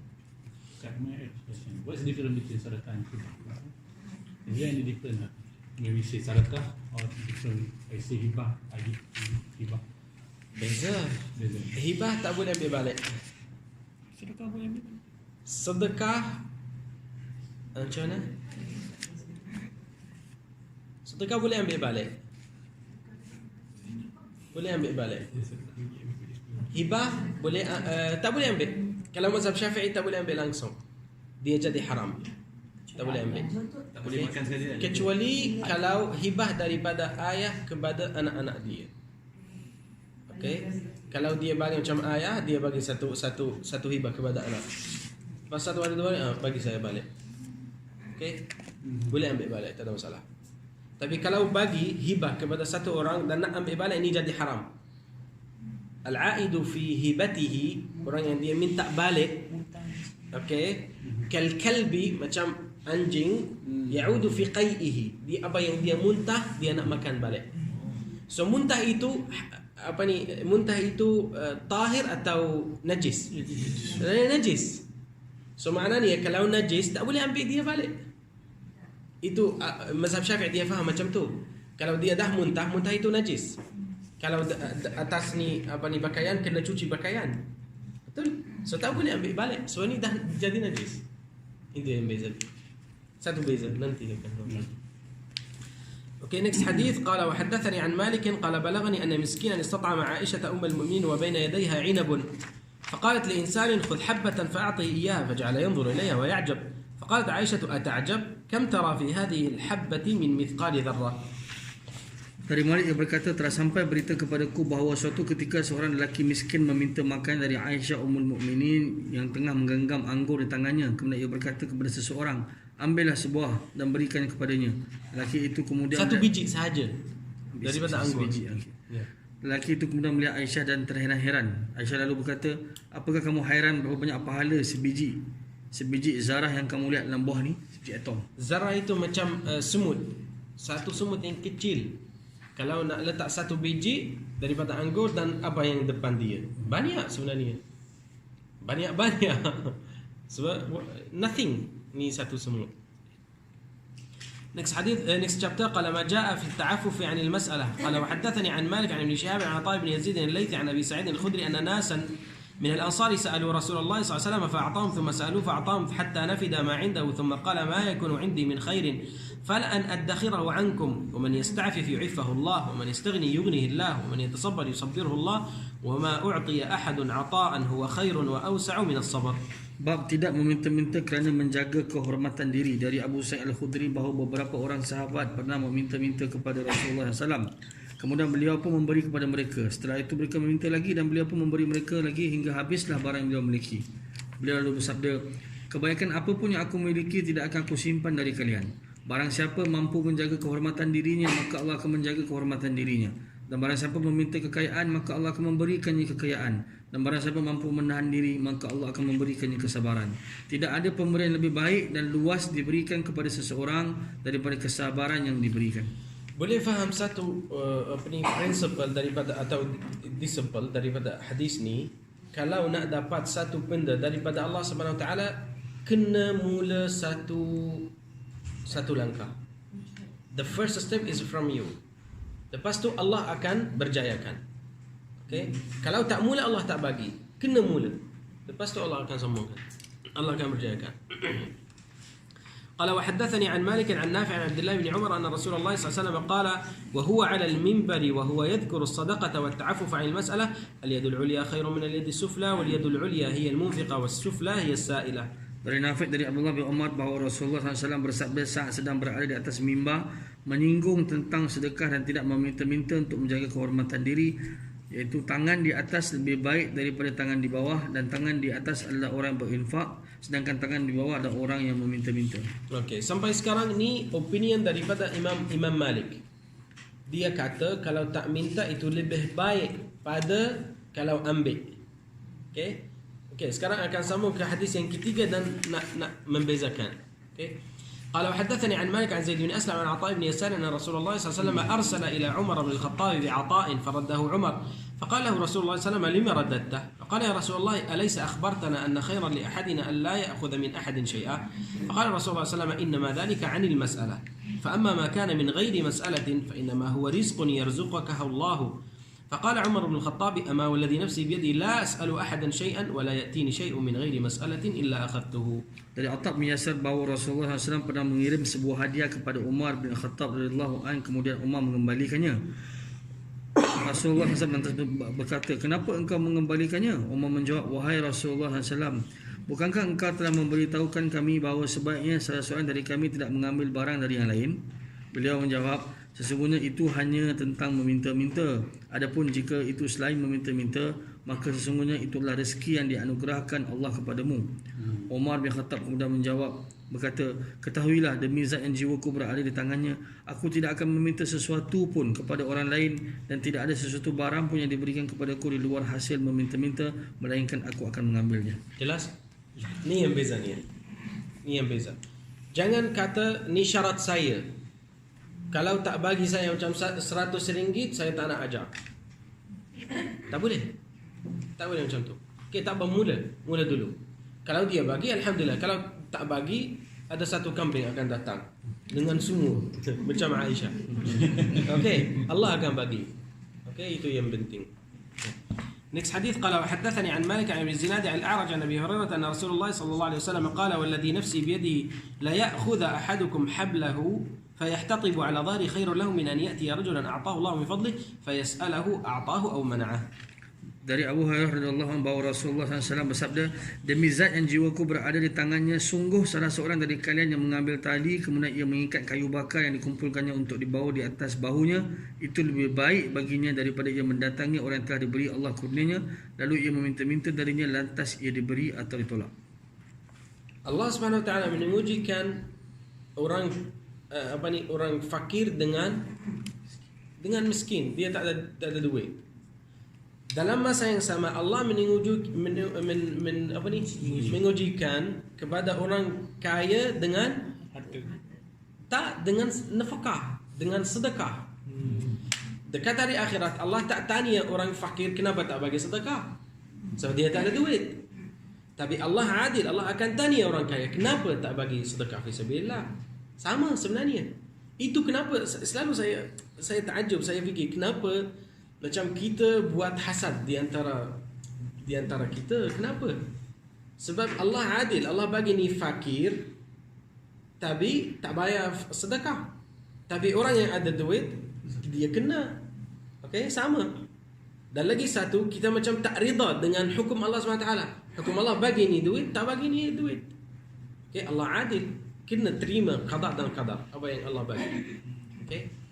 What's the difference between sadaqah and hibah? Is there any difference? When we say sadaqah or different, I say hibah, I give hibah.
Beza. Hibah tak boleh ambil balik.
Sedekah boleh ambil?
Sedekah macam mana? Sedekah boleh ambil balik. boleh ambil balik. Hibah boleh tak boleh ambil. Kalau mazhab Syafi'i tak boleh ambil langsung. Dia jadi haram. Tak boleh ambil.
Tak boleh makan sekali kan?
Kecuali kalau hibah daripada ayah kepada anak-anak dia. Okey. Kalau dia bagi macam ayah, dia bagi satu hibah kepada anak. Lepas satu hari dua hari, bagi saya balik. Okey. Boleh ambil balik, tak ada masalah. Tapi kalau bagi hibah kepada satu orang dan nak ambil balik, ini jadi haram. Al-aidu fi hibatihi, orang yang dia minta balik. Okey. Kal kalbi, macam anjing, yaudu fi qai'ihi. Dia apa yang dia muntah, dia nak makan balik. So muntah itu apa ni? Muntah itu tahir atau najis? Najis. So maknanya kalau najis tak boleh ambil dia balik. Itu mazhab Syafi'i dia faham macam tu. Kalau dia dah muntah, muntah itu najis. Kalau atas ni apa ni pakaian, kena cuci pakaian. Betul? So tak boleh ambil balik. So ni dah jadi najis. Itu yang beza. Satu beza nanti akan tahu. Okay, next hadith. قال وحدثني عن مالك قال بلغني أن مسكينا استطعم عائشة أم المؤمنين وبين يديها عنب فقالت لإنسان خذ حبة فأعطه إياها فجعل ينظر إليها ويعجب فقالت عائشة أتعجب كم ترى في هذه الحبة من مثقال ذرة.
Dari Malik dia berkata, telah sampai berita kepadaku bahawa suatu ketika seorang lelaki miskin meminta makan dari Aisyah Ummul Mukminin yang tengah menggenggam anggur di tangannya. Kemudian ia berkata kepada seseorang, ambillah sebuah dan berikan kepadanya. Lelaki itu kemudian
satu biji sahaja daripada anggur.
Biji, okay. Lelaki itu kemudian melihat Aisyah dan terheran-heran. Aisyah lalu berkata, apakah kamu hairan berapa banyak pahala sebiji zarah yang kamu lihat dalam buah ni? Sebiji atom.
Zarah itu macam semut. Satu semut yang kecil. Kalau nak letak satu biji daripada anggur dan apa yang depan dia, banyak sebenarnya. Banyak. Sebab nothing ni satu semut. Next hadith, next chapter. قال ما جاء في التعفف عن المسألة. قال وحدثني عن مالك عن ابن شهاب عن عطاء بن يزيد الليثي عن أبي سعيد الخدري أن ناسا من الأنصار سألوا رسول الله صلى الله عليه وسلم فأعطاهم ثم سألوه فأعطاهم حتى نفد ما عنده ثم قال ما يكون عندي من خير فلأن أدخره عنكم ومن يستعفف يعفه الله ومن يستغني يغنيه الله ومن يتصبر يصبره الله وما أعطي أحد عطاء هو خير وأوسع من الصبر.
Bab tidak meminta-minta kerana menjaga kehormatan diri. Dari Abu Sa'id Al-Khudri bahawa beberapa orang sahabat pernah meminta-minta kepada Rasulullah SAW. Kemudian beliau pun memberi kepada mereka. Setelah itu mereka meminta lagi dan beliau pun memberi mereka lagi hingga habislah barang yang beliau miliki. Beliau lalu bersabda, kebaikan apapun yang aku miliki tidak akan aku simpan dari kalian. Barang siapa mampu menjaga kehormatan dirinya, maka Allah akan menjaga kehormatan dirinya. Dan barang siapa meminta kekayaan, maka Allah akan memberikannya kekayaan. Dan barang siapa mampu menahan diri, maka Allah akan memberikannya kesabaran. Tidak ada pemberian lebih baik dan luas diberikan kepada seseorang daripada kesabaran yang diberikan.
Boleh faham satu principle daripada atau disciple daripada hadis ni, kalau nak dapat satu benda daripada Allah Subhanahu Wa Taala, kena mula satu langkah. The first step is from you. Lepas tu Allah akan berjayakan. Okay? Kalau tak mula, Allah tak bagi. Kena mula. Lepas tu Allah akan sambungkan. Allah akan berjayakan. قال وحدثني عن مالك عن نافع عن عبد الله بن عمر أن رسول الله صلى الله عليه وسلم قال وهو على المنبر وهو يذكر الصدقة والتعفف عن المسألة اليد العليا خير من اليد السفلى واليد العليا هي المنفقة والسفلى هي السائلة.
Dari Nafi' dari Abdullah bin Umar bahawa Rasulullah SAW bersabda saat sedang berada di atas mimbar menyinggung tentang sedekah dan tidak meminta-minta untuk menjaga kehormatan diri, iaitu tangan di atas lebih baik daripada tangan di bawah, dan tangan di atas adalah orang yang berinfak sedangkan tangan di bawah adalah orang yang meminta-minta.
Okey, sampai sekarang ni opinion daripada Imam Malik. Dia kata kalau tak minta itu lebih baik pada kalau ambil. Okey. Okey, sekarang akan sambung ke hadis yang ketiga dan nak membezakan. Okey. قال وحدثني عن مالك عن زيد بن أسلم عن عطاء بن يسار أن رسول الله صلى الله عليه وسلم أرسل إلى عمر بن الخطاب بعطاء فرده عمر فقال له رسول الله صلى الله عليه وسلم لما رددته فقال يا رسول الله أليس أخبرتنا أن خيرا لأحدنا أن لا يأخذ من أحد شيئا فقال رسول الله صلى الله عليه وسلم إنما ذلك عن المسألة فأما ما كان من غير مسألة فإنما هو رزق يرزقكه الله فقال عمر بن الخطاب أما والذي نفسي بيدي لا أسأل أحدا شيئا ولا يأتيني شيء من غير مسألة إلا أخذته.
Dari Attab bin Yasir bahawa Rasulullah SAW pernah mengirim sebuah hadiah kepada Umar bin Khattab radhiyallahu anhu, kemudian Umar mengembalikannya. Rasulullah SAW berkata, kenapa engkau mengembalikannya? Umar menjawab, wahai Rasulullah SAW, bukankah engkau telah memberitahukan kami bahawa sebaiknya salah seorang dari kami tidak mengambil barang dari yang lain? Beliau menjawab, sesungguhnya itu hanya tentang meminta-minta. Adapun jika itu selain meminta-minta, maka sesungguhnya itulah rezeki yang dianugerahkan Allah kepadamu. Umar bin Khattab kemudian menjawab, berkata, ketahuilah demi zat yang jiwaku berada di tangannya, aku tidak akan meminta sesuatu pun kepada orang lain dan tidak ada sesuatu barang pun yang diberikan kepadaku di luar hasil meminta-minta, melainkan aku akan mengambilnya.
Jelas? Ni yang beza ni. Ni yang beza. Jangan kata ni syarat saya. Kalau tak bagi saya macam RM100, saya tak nak ajar. Tak boleh. Tak boleh macam tu. Okay, tak apa, mula dulu. Kalau dia bagi, alhamdulillah. Kalau tak bagi, ada satu kambing akan datang dengan sumur macam Aisyah. Okay, Allah akan bagi. Okay, itu yang penting. Next hadith, قال وحدثني عن مالك عن ابن الزناد عن الأعرج عن أبي هريرة أن رسول الله صلى الله عليه وسلم قال والذي نفسي بيده لا يأخذ أحدكم حبله فيحتطب على ظهري خير له من أن يأتي رجلا أعطاه الله من فضله فيسأله أعطاه أو منعه.
Dari Abu Hurairah radhiyallahu anhu bahawa Rasulullah SAW bersabda, demi zat yang jiwaku berada di tangannya, sungguh salah seorang dari kalian yang mengambil tali kemudian ia mengikat kayu bakar yang dikumpulkannya untuk dibawa di atas bahunya, itu lebih baik baginya daripada ia mendatangi orang yang telah diberi Allah kurnianya lalu ia meminta-minta darinya lantas ia diberi atau ditolak.
Allah Subhanahu Wa Taala mengujikan orang orang fakir dengan miskin, dia tak ada duit. Dalam masa yang sama Allah mengujikan kepada orang kaya dengan dengan nafkah, dengan sedekah. Dekat hari akhirat Allah tak tanya orang fakir kenapa tak bagi sedekah, sebab dia tak ada duit. Tapi Allah adil, Allah akan tanya orang kaya kenapa tak bagi sedekah fisabilillah. Sama sebenarnya. Itu kenapa selalu saya takjub, saya fikir kenapa macam kita buat hasad di antara kita. Kenapa? Sebab Allah adil. Allah bagi ni fakir tapi tak bayar sedekah. Tapi orang yang ada duit dia kena. Okey, sama. Dan lagi satu, kita macam tak rida dengan hukum Allah SWT. Hukum Allah bagi ni duit, tak bagi ni duit. Okey, Allah adil. Kena terima qada dan qadar apa yang Allah bagi. Okey.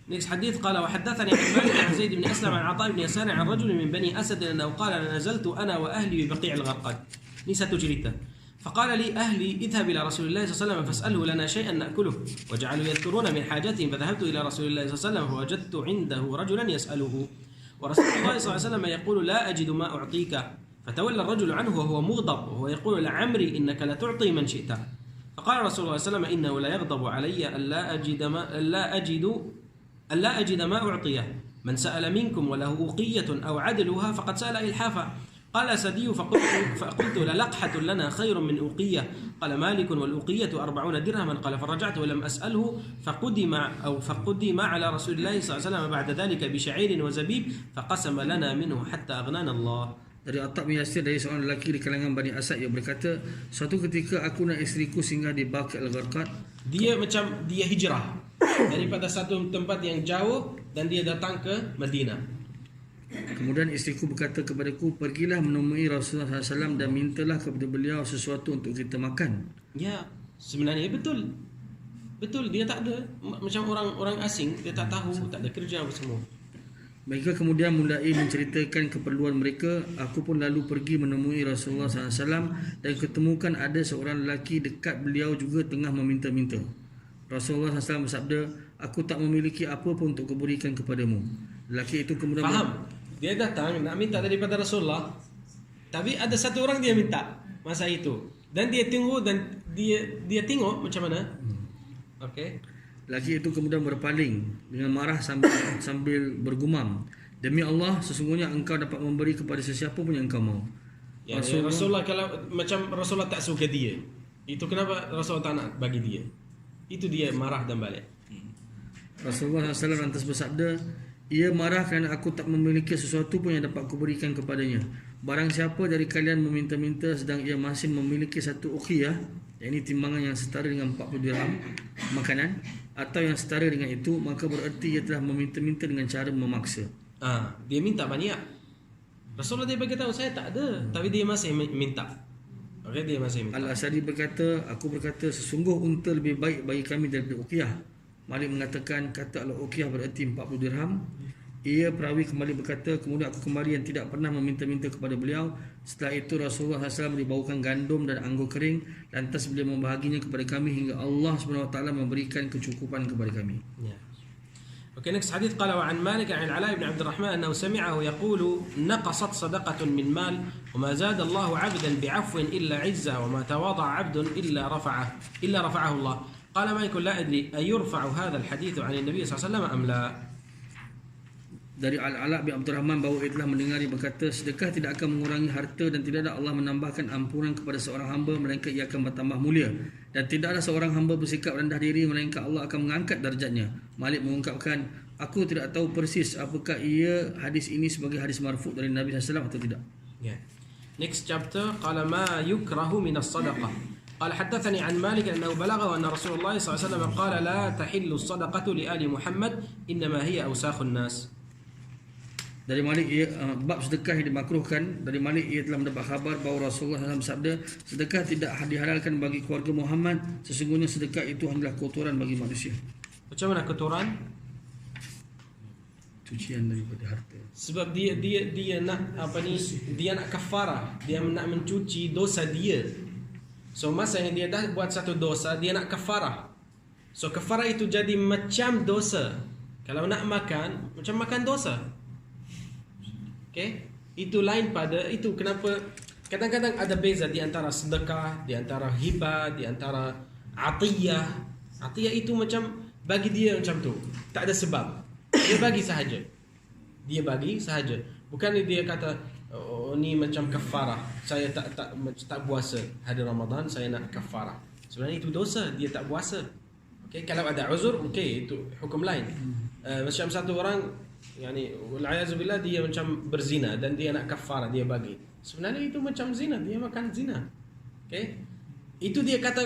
Next hadith, قال وحدثني عن مالك عن زيد بن أسلم عن عطاء بن يسار عن رجل من بني أسد أنه قال نزلت أنا وأهلي ببقيع الغرقاد. Ini satu cerita. فقال لي أهلي اذهب إلى رسول الله صلى الله عليه وسلم فاسأله لنا شيئا نأكله وجعلوا يذكرون من حاجتهم فذهبت إلى رسول الله صلى الله عليه وسلم فوجدت عنده رجلا يسأله ورسول الله صلى الله عليه وسلم يقول لا أجد ما أعطيك فتولى الرجل عنه وهو مغضب وهو يقول لعمري إنك لتعطي من شئت فقال رسول الله صلى الله عليه وسلم إنه لا يغضب علي ألا أجد ما أعطيه من سأل منكم وله أوقية أو عدلها فقد سأل إلحافا قال أسدي فقلت للقحة لنا خير من أوقية قال مالك والأوقية 40 درهما قال فرجعت ولم أسأله فقدم على رسول الله صلى الله عليه وسلم بعد ذلك بشعير وزبيب فقسم لنا منه حتى أغنانا الله.
Dari Attab bin Yasir, dari seorang lelaki di kalangan Bani Asad, ia berkata, suatu ketika aku dan isteriku singgah di Baqi' al-Gharqad. Dia
hijrah daripada satu tempat yang jauh dan dia datang ke Madinah.
Kemudian isteriku berkata kepadaku, pergilah menemui Rasulullah SAW dan mintalah kepada beliau sesuatu untuk kita makan.
Ya, sebenarnya betul. Betul, dia tak ada macam orang asing, dia tak tahu, tak ada kerja apa semua.
Mereka kemudian mulai menceritakan keperluan mereka. Aku pun lalu pergi menemui Rasulullah SAW dan ketemukan ada seorang lelaki dekat beliau juga tengah meminta-minta. Rasulullah SAW bersabda, aku tak memiliki apa pun untuk kuberikan kepadamu. Lelaki itu kemudian
faham? Dia datang nak minta daripada Rasulullah, tapi ada satu orang dia minta masa itu. Dan dia tunggu dan dia tengok macam mana. Okey.
Lelaki itu kemudian berpaling dengan marah sambil bergumam, demi Allah, sesungguhnya engkau dapat memberi kepada sesiapa pun yang engkau mahu.
Ya, Rasulullah kalau macam Rasulullah tak suka dia, itu kenapa Rasulullah tak nak bagi dia? Itu dia marah dan balik.
Rasulullah SAW lantas bersabda, ia marah kerana aku tak memiliki sesuatu pun yang dapat kuberikan kepadanya. Barang siapa dari kalian meminta-minta sedang ia masih memiliki satu uqiyah, yakni timbangan yang setara dengan 40 dirham makanan, atau yang setara dengan itu, maka bererti ia telah meminta-minta dengan cara memaksa.
Dia minta banyak. Rasulullah dia beritahu saya tak ada, tapi dia masih minta. Okey, dia masih minta.
Al-Asadi berkata, aku berkata sesungguh unta lebih baik bagi kami daripada uqiyah. Malik mengatakan kata al-uqiyah bererti 40 dirham. Ia perawi kembali berkata, kemudian aku kembali yang tidak pernah meminta-minta kepada beliau. Setelah itu Rasulullah SAW dibawakan gandum dan anggur kering, lantas beliau membahaginya kepada kami hingga Allah SWT memberikan kecukupan kepada kami.
Yeah. Okay, next hadith قال وعن مالك عن العلاء بن عبد الرحمن أنه سمعه يقول نقصت صدقة من مال وما زاد الله عبدا بعفو إلا عزة وما تواضع عبد إلا رفعه الله. قال مالك لا أدري أيرفع هذا الحديث عن النبي صلى الله عليه وسلم أم لا.
Dari Al-Ala bin Abdul Rahman bahawa ia telah mendengar dia berkata, sedekah tidak akan mengurangi harta dan tidak ada Allah menambahkan ampunan kepada seorang hamba melainkan ia akan bertambah mulia, dan tidak ada seorang hamba bersikap rendah diri melainkan Allah akan mengangkat darjatnya. Malik mengungkapkan, aku tidak tahu persis apakah ia hadis ini sebagai hadis marfu' dari Nabi SAW atau tidak.
Yeah. Next chapter قال ما يكره من الصدقة. قال حدثني عن مالك أنه بلغه أن رسول الله صلى الله عليه وسلم قال لا تحل الصدقة لآل محمد إنما هي أوساخ الناس.
Dari Malik bab sedekah yang dimakruhkan. Dari Malik ia telah mendapat khabar bahawa Rasulullah SAW bersabda, sedekah tidak dihalalkan bagi keluarga Muhammad, sesungguhnya sedekah itu hanyalah kotoran bagi manusia.
Macam mana kotoran?
Cucian daripada harta.
Sebab dia nak dia nak kafarah, dia nak mencuci dosa dia. So masa yang dia dah buat satu dosa, dia nak kafarah. So kafarah itu jadi macam dosa. Kalau nak makan, macam makan dosa. Okay? Itu lain pada itu. Kenapa kadang-kadang ada beza di antara sedekah, di antara hibah, di antara atiyah. Atiyah itu macam bagi dia macam tu, tak ada sebab. Dia bagi sahaja. Dia bagi sahaja. Bukan dia kata, oh, ni macam kafarah. Saya tak puasa hari Ramadan, saya nak kafarah. Sebenarnya itu dosa, dia tak puasa. Okay? Kalau ada uzur, okay, itu hukum lain. Macam satu orang, yani wal-ayazubillah, dia macam berzina dan dia nak kafarah, dia bagi. Sebenarnya itu macam zina, dia makan zina. Okay? Itu dia kata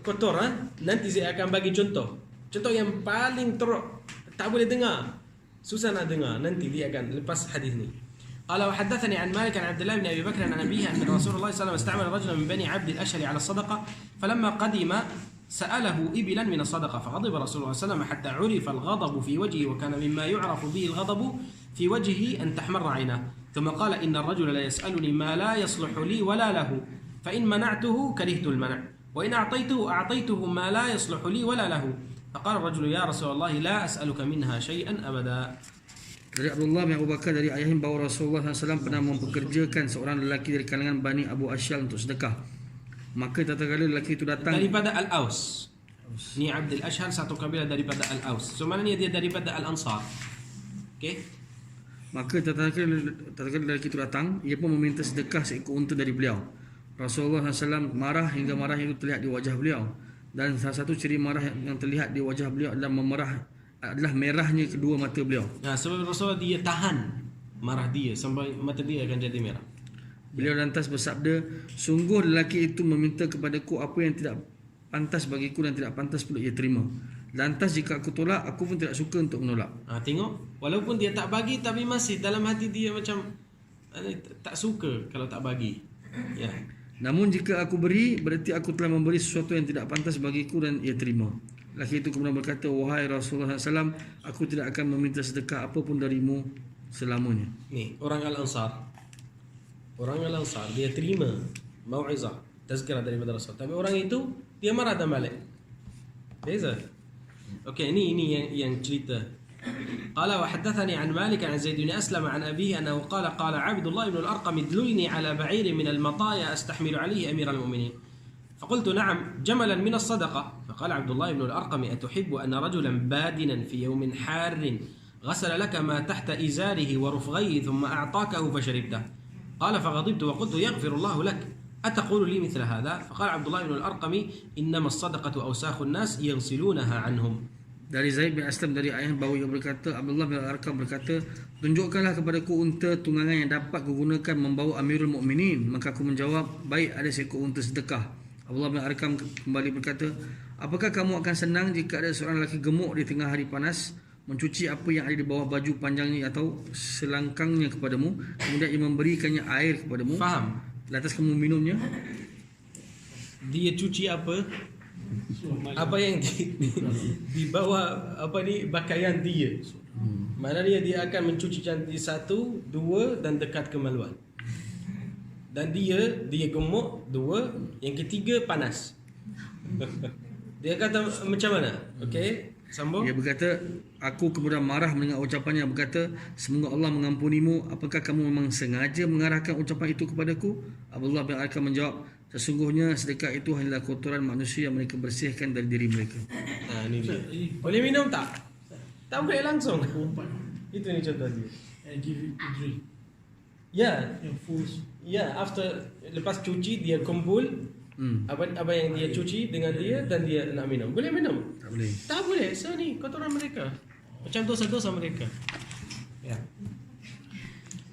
kotoran. Nanti saya akan bagi contoh. Contoh yang paling teruk, tak boleh dengar, susah nak dengar. Nanti dia akan lepas hadis ni. قال وحدثني عن مالك عن عبد الله بن ابي بكر عن ابيه ان رسول الله صلى الله عليه وسلم استعمل رجلا من بني عبد الاشهر على الصدقه فلما قدم سأله إبلا من الصدقة فغضب رسول الله صلى الله عليه وسلم حتى عرف الغضب في وجهه وكان مما يعرف به الغضب في وجهه أن تحمر عيناه ثم قال إن الرجل لا يسألني ما لا يصلح لي ولا له فإن منعته كرهت المنع وإن أعطيته ما لا يصلح لي ولا له فقال الرجل يا رسول الله لا أسألك منها شيئا أبدا.
Dari Abdullah bin Abu Bakar dari ayahnya bahawa Rasulullah SAW pernah mempekerjakan seorang lelaki dari kalangan Bani Abu Ashal untuk sedekah. Maka tatkala lelaki itu datang
daripada Al-Aus. Ni Abdul Ashhar satu kabilah daripada Al-Aus. So maknanya dia daripada Al-Ansar. Okey.
Maka tatkala lelaki itu datang, ia pun meminta sedekah seekor unta dari beliau. Rasulullah SAW marah hingga marah itu terlihat di wajah beliau. Dan salah satu ciri marah yang terlihat di wajah beliau adalah merahnya kedua mata beliau.
Sebab Rasulullah dia tahan marah dia sampai mata dia akan jadi merah.
Beliau lantas bersabda, sungguh lelaki itu meminta kepadaku apa yang tidak pantas bagiku dan tidak pantas pula ia terima. Lantas jika aku tolak, aku pun tidak suka untuk menolak.
Tengok, walaupun dia tak bagi tapi masih dalam hati dia macam tak suka kalau tak bagi. Ya.
Namun jika aku beri, berarti aku telah memberi sesuatu yang tidak pantas bagiku dan ia terima. Lelaki itu kemudian berkata, wahai Rasulullah SAW, aku tidak akan meminta sedekah apapun darimu selamanya.
Ni orang Al-Ansar. Orang Al-Ansar dia terima mau'izah, tazkirah daripada Rasul. Tapi orang itu dia marah dan balik. Beza. Okey, ini yang cerita. قال وحدثني عن مالك عن زيد بن أسلم عن أبيه أنه قال عبد الله بن الأرقم ادلني على بعير من المطايا أستحمل عليه أمير المؤمنين فقلت نعم جملا من الصدقة فقال عبد الله بن الأرقم أتحب أن رجلا بادنا في يوم حار غسل لك ما تحت إزاره ورفغيه ثم أعطاكه فشربته قال فغضبت وقلت يغفر الله لك أتقول لي مثل هذا فقال عبد الله بن الأرقم إنما الصدقة أوساخ الناس يغسلونها عنهم.
Dari Zaid bin Aslam dari ayah bahawa ia berkata, Abdullah bin Al-Arqam berkata, tunjukkanlah kepadaku unta tunggangan yang dapat kugunakan membawa Amirul Mukminin. Maka aku menjawab, baik, ada seekor unta sedekah. Abdullah bin Arkam kembali berkata, apakah kamu akan senang jika ada seorang lelaki gemuk di tengah hari panas mencuci apa yang ada di bawah baju panjangnya atau selangkangnya kepadamu, kemudian ia memberikannya air kepadamu,
Faham?
lantas kamu minumnya?
Dia cuci apa? Apa yang di bawah pakaian dia. Maknanya dia akan mencuci cantik 1, 2 dan dekat kemaluan. Dan dia gemuk 2, yang ketiga panas. Dia kata macam mana? Okey, sambung.
Dia berkata, aku kemudian marah mendengar ucapannya, berkata, semoga Allah mengampunimu, apakah kamu memang sengaja mengarahkan ucapan itu kepadaku? Abdullah bin Arkam menjawab, sesungguhnya sedekah itu hanyalah kotoran manusia yang mereka bersihkan dari diri mereka.
Ini dia. Boleh minum tak? Tak boleh langsung. Itu ni contoh dia.
And give it to drink.
Ya,
Yang full.
ya. After lepas cuci dia kumpul apa yang dia cuci dengan dia dan dia nak minum. Boleh minum?
Tak boleh.
Tak boleh. So ni kotoran mereka. Macam dosa-dosa mereka. Ya.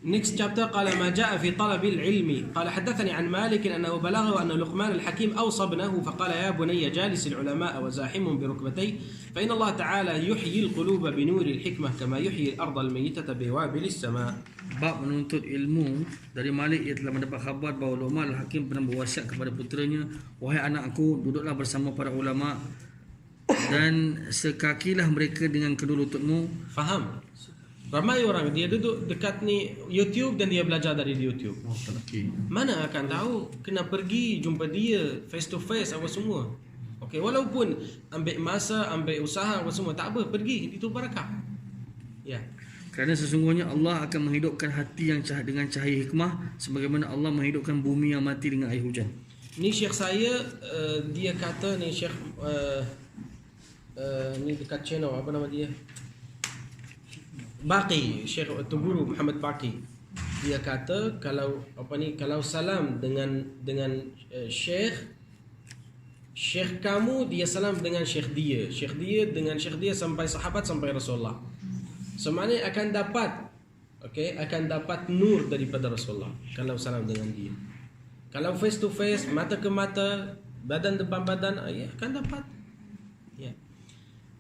Next chapter قال ما جاء في طلب العلم قال حدثني عن مالك أنه بلغه أن لقمان الحكيم أوصى ابنه فقال يا بني جالس العلماء وزاحمهم بركبتيه فإن الله تعالى يحيي القلوب بنور الحكمة كما يحيي الأرض الميتة بوابل السماء.
Bab menuntut ilmu, dari Malik ia telah mendapat khabar bahawa Luqman al-Hakim pernah berwasiat kepada puteranya, wahai anakku, duduklah bersama para ulama dan sekakilah mereka dengan kedua lututmu.
Faham? Ramai orang dia duduk dekat ni YouTube dan dia belajar dari YouTube. Mana akan tahu, kena pergi jumpa dia face to face apa semua. Okey, walaupun ambil masa, ambil usaha apa semua, tak apa, pergi, itu barakah. Ya.
Kerana sesungguhnya Allah akan menghidupkan hati yang dengan cahaya hikmah sebagaimana Allah menghidupkan bumi yang mati dengan air hujan.
Ni syekh saya dia kata ni syekh ni dekat channel apa nama dia? Baqi, Syekh Tuguru Muhammad Baqi. Dia kata kalau kalau salam dengan syekh kamu, dia salam dengan syekh dia dengan syekh dia sampai sahabat sampai Rasulullah. Semuanya akan dapat akan dapat nur daripada Rasulullah kalau salam dengan dia. Kalau face to face, mata ke mata, badan depan badan, akan dapat. Ya.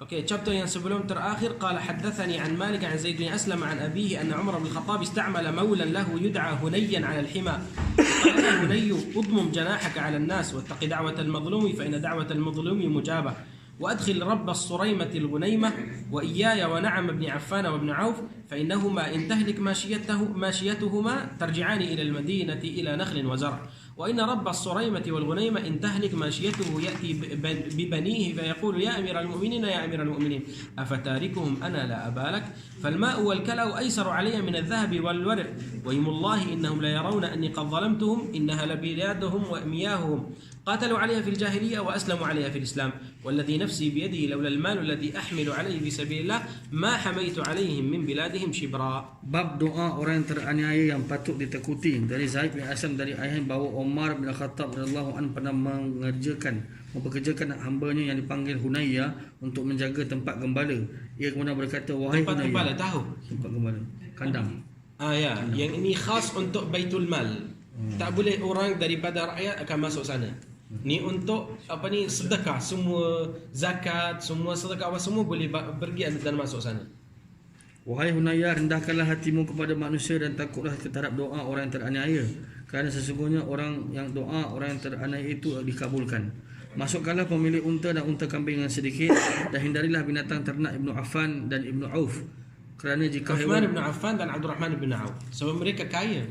اوكي chapter yang sebelum terakhir قال حدثني عن مالك عن زيد بن اسلم عن ابيه ان عمر بن الخطاب استعمل مولا له يدعى هنيا على الحمى قال له هني اضمم جناحك على الناس واتق دعوة المظلوم فإن دعوة المظلوم مجابة وادخل رب الصريمة الغنيمة وإياي ونعم بن عفان وابن عوف فإنهما إن تهلك ماشيتهما ترجعان إلى المدينة إلى نخل وزرع وإن رب الصريمة والغنيمة إن تهلك ماشيته يأتي ببنيه فيقول يا أمير المؤمنين يا أمير المؤمنين أفتاركهم أنا لا أبالك فالماء والكلأ أيسر علي من الذهب والورق ويم الله إنهم ليرون أني قد ظلمتهم إنها لبلادهم ومياههم قاتلوا عليها في الجاهلية وأسلموا عليها في الإسلام والذي نفسي بيده لولا المال الذي أحمل عليه في سبيل الله ما حميت عليهم من بلادهم شبرا.
Bab doa orang yang teraniaya yang patut ditakuti. Dari Zaid bin Aslam dari ayahnya bahawa Umar bin Khattab radhiyallahu anhu pernah mempekerjakan hambanya yang dipanggil Hunayya untuk menjaga tempat gembala. Ia kemudian berkata, wahai
Tempat
Hunayya.
gembala tahu?
Tempat gembala, kandang.
Ya, yang ini khas untuk Baitul Mal. Tak boleh orang daripada rakyat akan masuk sana. Ni untuk sedekah, semua zakat, semua sedekah apa semua boleh pergi dan masuk sana.
Wahai Hunayya, rendahkanlah hatimu kepada manusia dan takutlah terhadap doa orang yang teraniaya. Kerana sesungguhnya orang yang teraniaya itu dikabulkan. Masukkanlah pemilik unta dan unta kambing yang sedikit dan hindarilah binatang ternak Ibnu Affan dan Ibnu Auf. Kerana jika
Uthman bin Affan dan Abdurrahman bin Auf, sebab mereka kaya.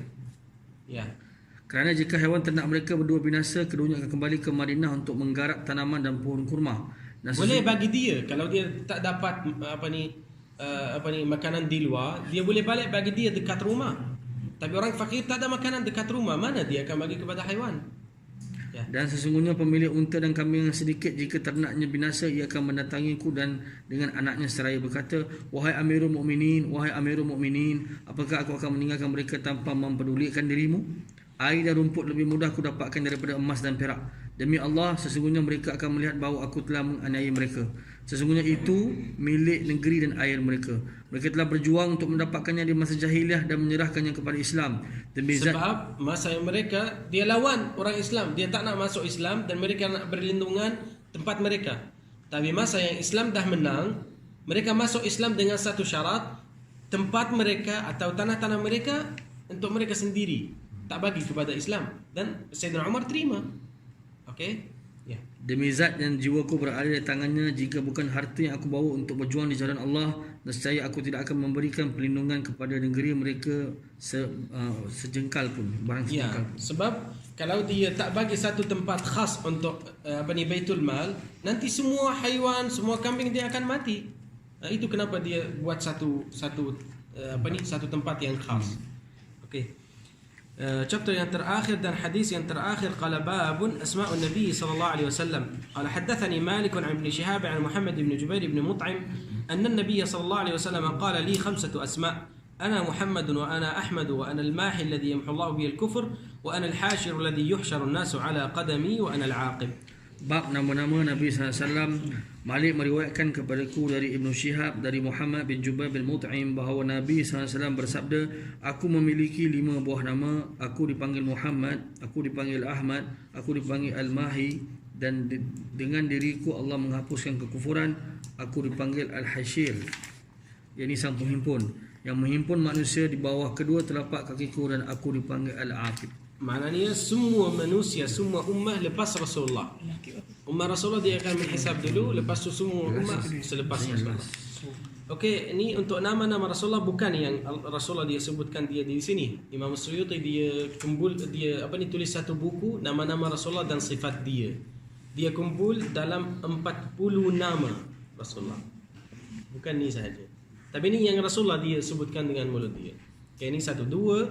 Ya.
Kerana jika hewan ternak mereka berdua binasa, keduanya akan kembali ke Madinah untuk menggarap tanaman dan pohon kurma. Dan
Boleh bagi dia kalau dia tak dapat makanan di luar, dia boleh balik bagi dia dekat rumah. Tapi orang fakir tak ada makanan dekat rumah, mana dia akan bagi kepada haiwan? Ya.
Dan sesungguhnya pemilik unta dan kambing yang sedikit, jika ternaknya binasa, ia akan mendatangiku dan dengan anaknya seraya berkata, wahai Amirul Mukminin, wahai Amirul Mukminin, apakah aku akan meninggalkan mereka tanpa mempedulikan dirimu? Air dan rumput lebih mudah aku dapatkan daripada emas dan perak. Demi Allah, sesungguhnya mereka akan melihat bahawa aku telah menganiaya mereka. Sesungguhnya itu milik negeri dan air mereka. Mereka telah berjuang untuk mendapatkannya di masa jahiliah dan menyerahkannya kepada Islam. Demi zat,
Sebab masa yang mereka dia lawan orang Islam, dia tak nak masuk Islam dan mereka nak berlindungan tempat mereka. Tapi masa yang Islam dah menang, mereka masuk Islam dengan satu syarat, tempat mereka atau tanah-tanah mereka untuk mereka sendiri, tak bagi kepada Islam, dan Sayyidina Umar terima. Okey? Ya.
demi zat yang jiwaku berada di tangannya, jika bukan harta yang aku bawa untuk berjuang di jalan Allah, nescaya aku tidak akan memberikan perlindungan kepada negeri mereka sejengkal pun, barang
Ya,
sejengkal pun.
sebab kalau dia tak bagi satu tempat khas untuk Baitul Mal, nanti semua haiwan, semua kambing dia akan mati. Itu kenapa dia buat satu tempat yang khas. Okey. chapter yang terakhir dan hadis yang terakhir, qala babun asma'un nabi sallallahu alaihi wasallam. Qala haddathani Malik an Ibn Shihab an Muhammad ibn Jubair ibn Mut'im anna an-nabiy sallallahu alaihi wasallam qala li khamsatu asma' أنا محمد وأنا أحمد وأنا الماحي الذي يمحو الله به الكفر وأنا الحاشر الذي يحشر الناس على قدمي وأنا العاقب.
Bab nama-nama Nabi SAW. Malik meriwayatkan kepadaku dari Ibn Shihab dari Muhammad bin Jubair bin Mut'im bahawa Nabi SAW bersabda, aku memiliki 5 buah nama. Aku dipanggil Muhammad, aku dipanggil Ahmad, aku dipanggil Al-Mahi, dan dengan diriku Allah menghapuskan kekufuran. Aku dipanggil Al-Hashir, yakni sang penghimpun, yang menghimpun manusia di bawah kedua telapak kakiku, dan aku dipanggil Al-Aqib.
Maknanya semua manusia, semua ummah lepas Rasulullah. Ummah Rasulullah dia akan menghisab dulu, lepas tu semua ummah selepas Rasulullah. Okey, ini untuk nama-nama Rasulullah bukan yang Rasulullah dia sebutkan dia di sini. Imam Suyuti dia tulis satu buku nama-nama Rasulullah dan sifat dia. Dia kumpul dalam 40 nama Rasulullah. Bukan ni sahaja. Tapi ini yang Rasulullah dia sebutkan dengan mulut dia. Okay, ini satu. Dua,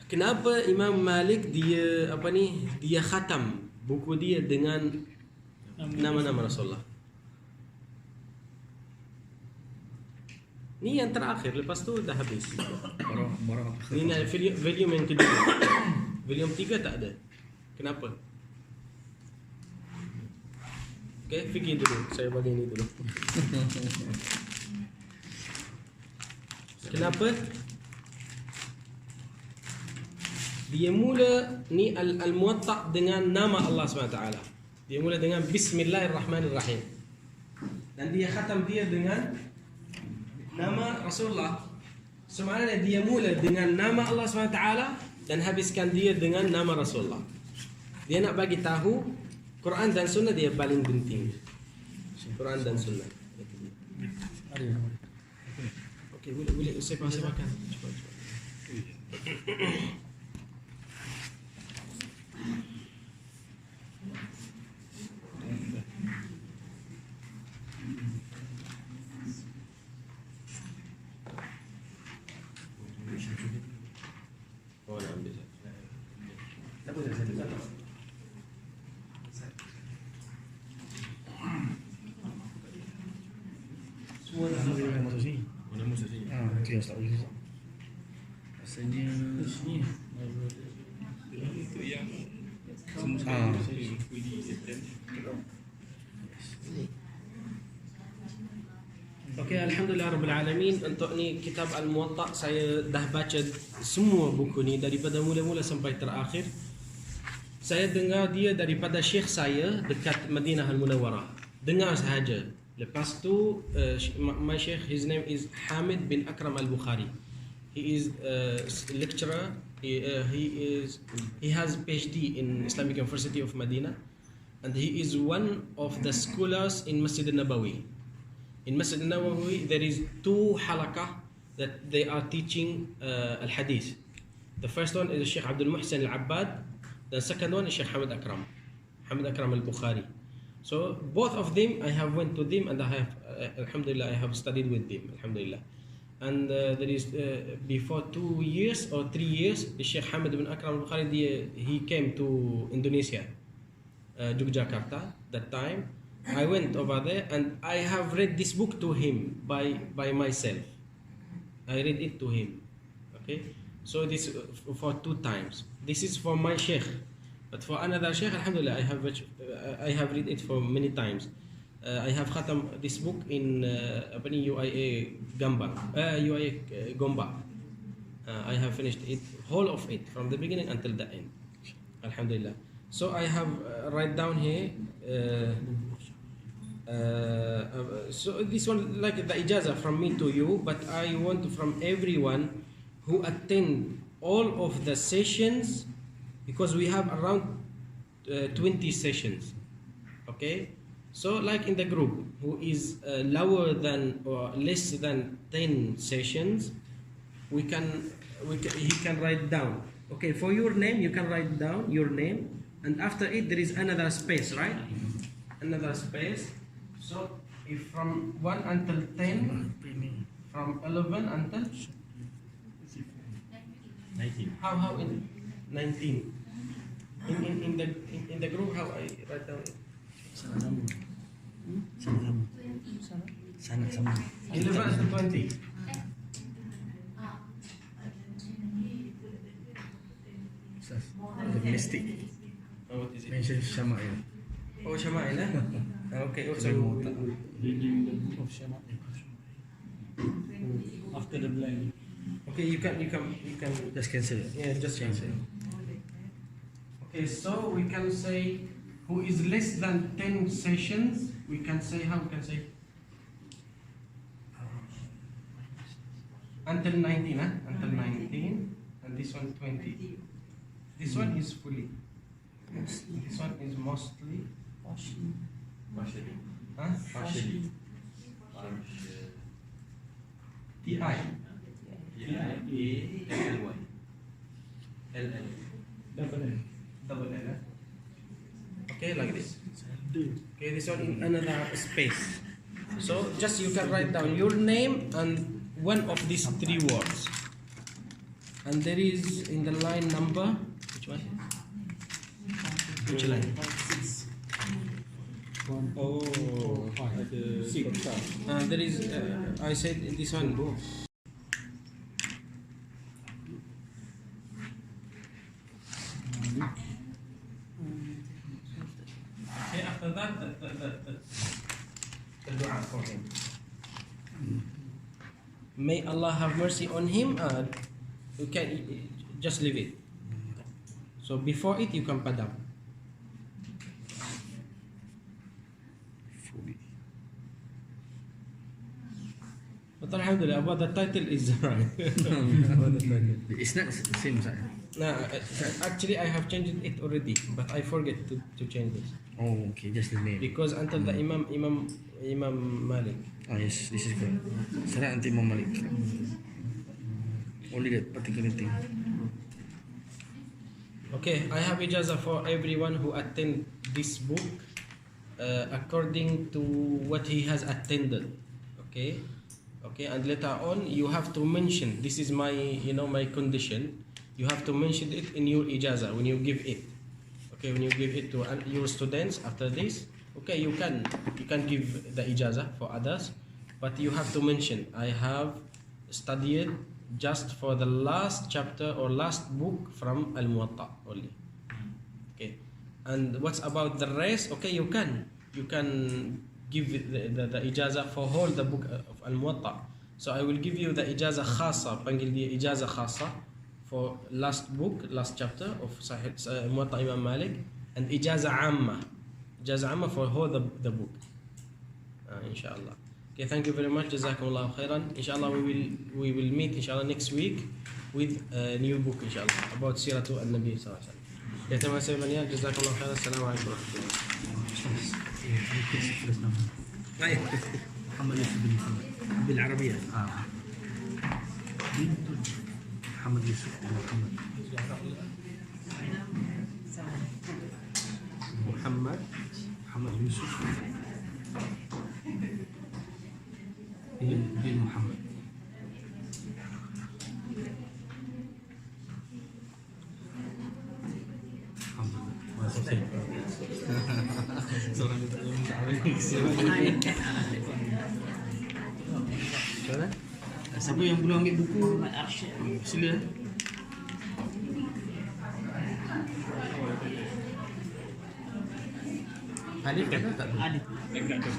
kenapa Imam Malik dia dia khatam buku dia dengan nama-nama Rasulullah? Ini yang terakhir, lepas tu dah habis. Ini volume yang kedua. Volume 3 tak ada. Kenapa? Okay, fikir dulu. Saya bagi ini dulu. Kenapa? Dia mula ni Al-Muwatta' dengan nama Allah SWT. Dia mula dengan Bismillahirrahmanirrahim. Dan dia khatam dia dengan nama Rasulullah. Sebenarnya dia mula dengan nama Allah SWT dan habiskan dia dengan nama Rasulullah. Dia nak bagi tahu Quran dan Sunnah dia paling penting. Quran dan Sunnah. Okey, boleh saya makan. Cepat. Oh, nak ambil. Tak boleh saya.
Semua dah masuk sini.
Mana masuk sini?
Okey, tak boleh. Rasanya
Sini.
Itu yang fully attend.
Okey, alhamdulillah rabbil alamin. Untuk ni kitab Al-Muwatta' saya dah baca semua buku ni daripada mula-mula sampai terakhir. Saya dengar dia daripada syekh saya dekat Madinah Al-Munawwarah. Dengar sahaja. Lepas tu my sheikh, his name is Hamid bin Akram Al-Bukhari. He is a lecturer. He has PhD in Islamic University of Medina, and he is one of the scholars in Masjid Al-Nabawi. In Masjid Al-Nabawi there is 2 halaqah that they are teaching Al-Hadith. The first one is Sheikh Abdul Muhsin Al-Abbad. The second one is Sheikh Hamid Akram Al-Bukhari. So both of them I have went to them, and I have alhamdulillah I have studied with them, alhamdulillah. And there is before 2 years or 3 years, Sheikh Hamid bin Akram Al-Bukhari he came to Indonesia, Yogyakarta. That time I went over there and I have read this book to him by myself. I read it to him. Okay, so this for 2 times. This is for my sheikh, But for another Sheikh, Alhamdulillah, I have read it for many times. I have khatam this book in UIA Gamba, Gomba. I have finished it, whole of it, from the beginning until the end. Alhamdulillah. So I have write down here. So this one like the ijaza from me to you, but I want from everyone who attend all of the sessions, because we have around 20 sessions. Okay, so like in the group who is lower than or less than 10 sessions, he can write down. Okay, for your name you can write down your name, and after it there is another space, right? Another space. So if from 1 until 10, from 11 until
19.
how in 19 in the group, how I write down it?
Sana
11 to 20.
Domestic.
Oh, what is it?
Mention Syama'il.
Oh, Syama'il, eh? Okay, also
Reading the book of Syama'il. After the blank.
okay, you can
Just cancel it.
yeah, just change it. Okay, so we can say who is less than 10 sessions, we can say, how we can say? Until 19, huh? Until 19, and this one 20. This one is fully. This one is mostly.
Partially.
Huh?
Partially.
TI.
L-L-Y. L-L.
Double N.
Double L. Okay, like this. Okay, this one in another space. So just you can write down your name and one of these 3 words. And there is in the line number, which one? Which line?
1,
Oh.
4, 5, 6.
There is, I said this one. Okay, after that, the dua for him. May Allah have mercy on him. You can just leave it. So before it, you can padam. But alhamdulillah, about the title is right.
It's not same side.
Nah, actually, I have changed it already, but I forget to change this
Oh, okay, just the name.
because until the Imam Malik.
Oh yes, this is good. Salat anti Imam Malik. Only that particular thing.
Okay, I have ijazah for everyone who attend this book according to what he has attended. Okay, and later on you have to mention, this is my my condition. You have to mention it in your ijazah when you give it. Okay, when you give it to your students after this. Okay, you can give the ijazah for others, but you have to mention, I have studied just for the last chapter or last book from Al-Muwatta only. Okay, and what's about the rest? Okay, you can give the ijazah for whole the book of Al-Muwatta. So I will give you the ijazah khasa, panggil dia ijazah khasa for last book, last chapter of Sahih Muwatta Imam Malik, and ijazah amma for whole the book. Inshallah. Okay, thank you very much. Jazakumullah khairan. Inshallah, we will meet inshallah next week with a new book inshallah about Siratu An-Nabi sallallahu alaihi wasallam. Ya, terima kasih banyak. Jazakumullah khairan. Assalamualaikum warahmatullahi wabarakatuh.
محمد يوسف بن محمد بالعربية. محمد يوسف بن محمد. محمد يوسف بن محمد. Siapa yang belum ambil buku? Sila.
Dekat tu.